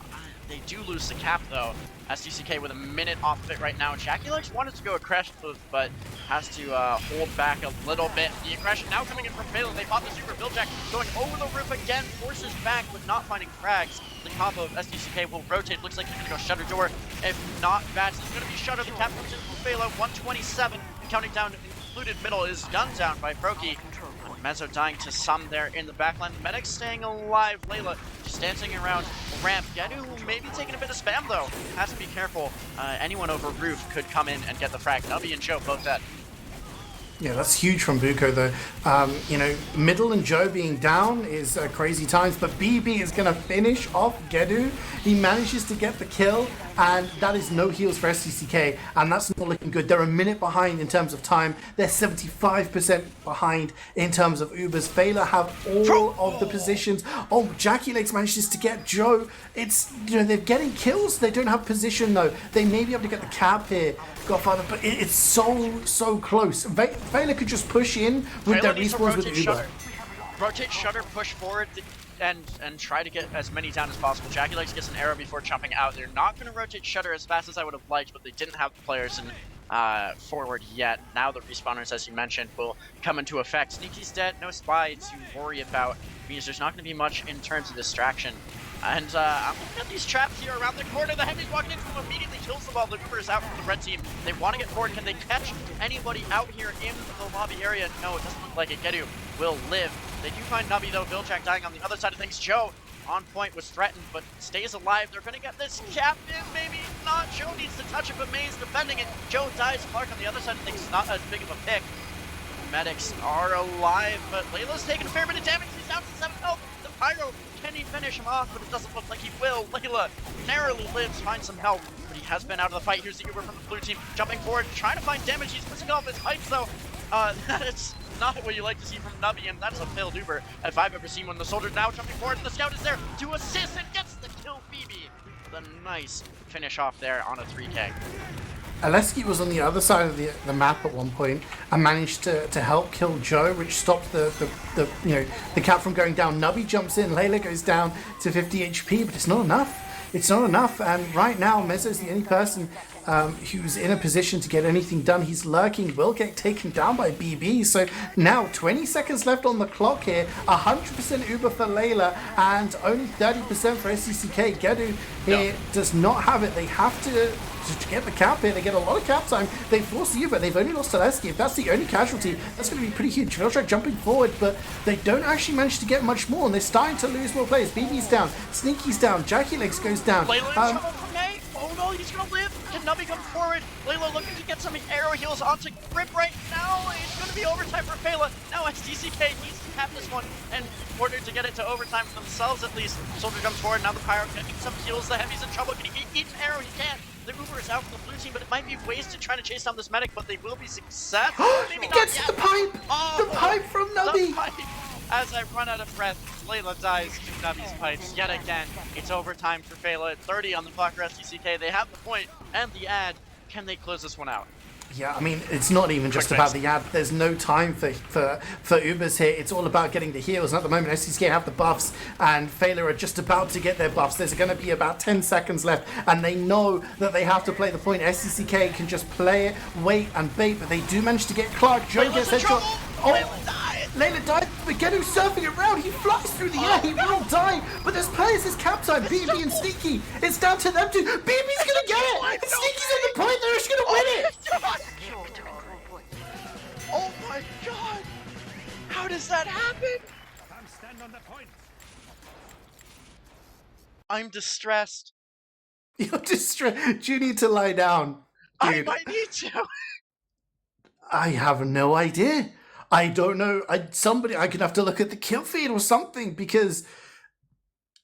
They do lose the cap though. SDCK with a minute off of it right now. Jackie Legs wanted to go aggressive, but has to hold back a little bit. The aggression now coming in from Feila. They fought the super Viljack going over the roof again, forces back, but not finding frags. The combo of SDCK will rotate. Looks like he's gonna go Shutter Door. If not, Bats is gonna be Shutter. The cap comes in from Feila. 127. Counting down, included middle, is gunned down by Proki. Mezzo dying to some there in the backline. Medic staying alive. Layla just dancing around Ramp. Gedu maybe taking a bit of spam though. Has to be careful. Anyone over roof could come in and get the frag. Nubby and Joe both dead. Yeah, that's huge from Buko though. You know, Middle and Joe being down is crazy times, but BB is going to finish off Gedu. He manages to get the kill, and that is no heals for SDCK, and that's not looking good. They're a minute behind in terms of time. They're 75% behind in terms of Ubers. Feila have all of the positions. Oh, Jackie Legs manages to get Joe. It's, you know, they're getting kills. They don't have position though. They may be able to get the cap here, Godfather, but it's so close. Feila could just push in with their respawns with Uber. Rotate Shutter, push forward, and try to get as many down as possible. Jackie Legs gets an arrow before jumping out. They're not going to rotate Shutter as fast as I would have liked, but they didn't have the players in forward yet. Now the respawners, as you mentioned, will come into effect. Sneaky's dead, no Spy to worry about, because there's not going to be much in terms of distraction. And I'm looking at these traps here around the corner. The Heavy's walking into them, immediately kills the ball. The Uber is out from the red team. They want to get forward. Can they catch anybody out here in the lobby area? No, it doesn't look like it. Gedu will live. They do find Nubby though. Viljack dying on the other side of things. Joe on point was threatened, but stays alive. They're going to get this cap in, maybe not. Joe needs to touch it, but May's defending it. Joe dies. Clark on the other side of things is not as big of a pick. Medics are alive, but Layla's taking a fair bit of damage. He's down to 7 health. The Pyro, can he finish him off? But it doesn't look like he will. Layla narrowly lives, finds some help, but he has been out of the fight. Here's the Uber from the blue team, jumping forward, trying to find damage. He's missing off his heights though. That's not what you like to see from Nubby, and that's a failed Uber if I've ever seen one. The soldier now jumping forward, and the scout is there to assist and gets the kill. Phoebe with a nice finish off there on a 3K. Aleski was on the other side of the map at one point and managed to help kill Joe, which stopped the cap from going down. Nubby jumps in, Layla goes down to 50 HP, but it's not enough. It's not enough, and right now Mezzo's the only person who's in a position to get anything done. He's lurking, will get taken down by BB. So now 20 seconds left on the clock here, 100% Uber for Layla and only 30% for SDCK. Gedu here does not have it. They have to get the cap here. They get a lot of cap time. They force the Uber. They've only lost Aleski. If that's the only casualty, that's going to be pretty huge. Viljack jumping forward, but they don't actually manage to get much more, and they're starting to lose more players. BB's down, Sneaky's down, Jackie Legs goes down. Layla in trouble from May. Oh no, Oh, he's gonna live. Can Nubby come forward? Layla looking to get some arrow heals onto Grip right now. It's gonna be overtime for Feila. Now SDCK needs to cap this one in order to get it to overtime for themselves at least. Soldier jumps forward. Now the Pyro getting some heals. The Heavy's in trouble. Can he eat an arrow? He can. The Uber is out for the blue team, but it might be wasted trying to chase down this medic, but they will be successful. Maybe not Gets yet. the pipe! Oh, The pipe from Nubby! the pipe. As I run out of breath, Layla dies to Nubby's pipes yet again. It's overtime for Feila. 30 on the clock for SDCK. They have the point and the ad. Can they close this one out? Yeah, I mean, it's not even just Quick about fix. the ad. There's no time for Ubers here. It's all about getting the heals. And at the moment, SDCK have the buffs, and Feila are just about to get their buffs. There's going to be about 10 seconds left, and they know that they have to play the point. SDCK can just play it, wait, and bait, but they do manage to get Clark. Joe Layla's gets in headshot. trouble. Oh, Layla died. Layla died, but Genu's surfing around. He flies through the air. He will die, but there's players. It's cap time. BB and Sneaky. It's down to them two. BB's going to get it. Sneaky's at the point. They're just going to win it. Oh my god! How does that happen? Come stand on the point. I'm distressed. You're distressed. You need to lie down. I Dude, might need to. I have no idea. I don't know. I'm gonna have to look at the kill feed or something, because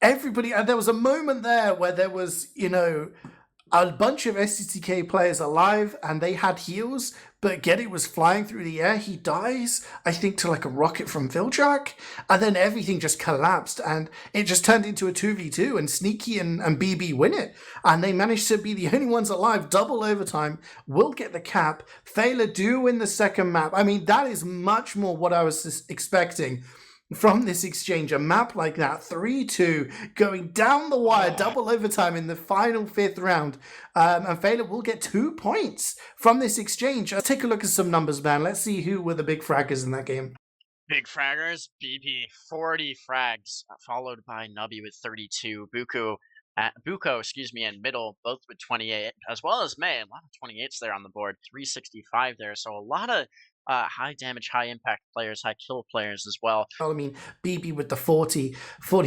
everybody. And there was a moment there where there was, a bunch of SDCK players alive, and they had heals, but Getty was flying through the air. He dies, I think, to like a rocket from Viljack, and then everything just collapsed, and it just turned into a 2v2, and Sneaky and BB win it, and they managed to be the only ones alive. Double overtime, will get the cap. Feila do win the second map. I mean, that is much more what I was expecting from this exchange. A map like that, 3-2, going down the wire, double overtime in the final 5th round. And Feila will get 2 points from this exchange. Let's take a look at some numbers, man. Let's see who were the big fraggers in that game. Big fraggers, BP 40 frags, followed by Nubby with 32, Buko, and Middle both with 28, as well as May. A lot of 28s there on the board, 365 there. So a lot of high damage, high impact players, high kill players as well. I mean, BB with the 40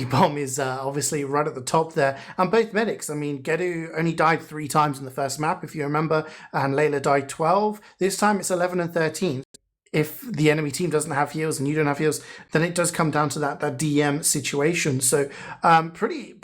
bomb is obviously right at the top there. And both medics, I mean, Gedu only died 3 times in the first map, if you remember, and Layla died 12. This time it's 11 and 13. If the enemy team doesn't have heals and you don't have heals, then it does come down to that DM situation. So pretty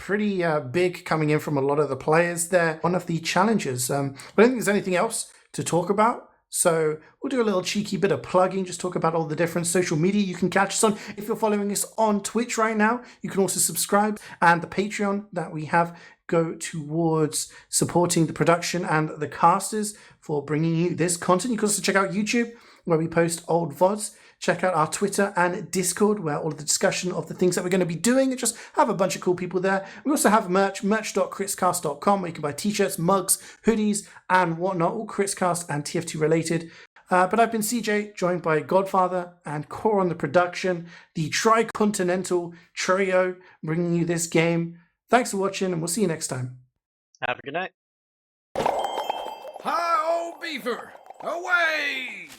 big coming in from a lot of the players there. One of the challenges. I don't think there's anything else to talk about. So we'll do a little cheeky bit of plugging, just talk about all the different social media you can catch us on. If you're following us on Twitch right now, you can also subscribe, and the Patreon that we have go towards supporting the production and the casters for bringing you this content. You can also check out YouTube, where we post old VODs. Check out our Twitter and Discord, where all of the discussion of the things that we're going to be doing, and just have a bunch of cool people there. We also have merch.critscast.com, where you can buy t-shirts, mugs, hoodies, and whatnot, all Critscast and TF2 related. But I've been CeeJaey, joined by Godfather and Core on the production, the tri-continental trio, bringing you this game. Thanks for watching, and we'll see you next time. Have a good night. Hi, old beaver! Away!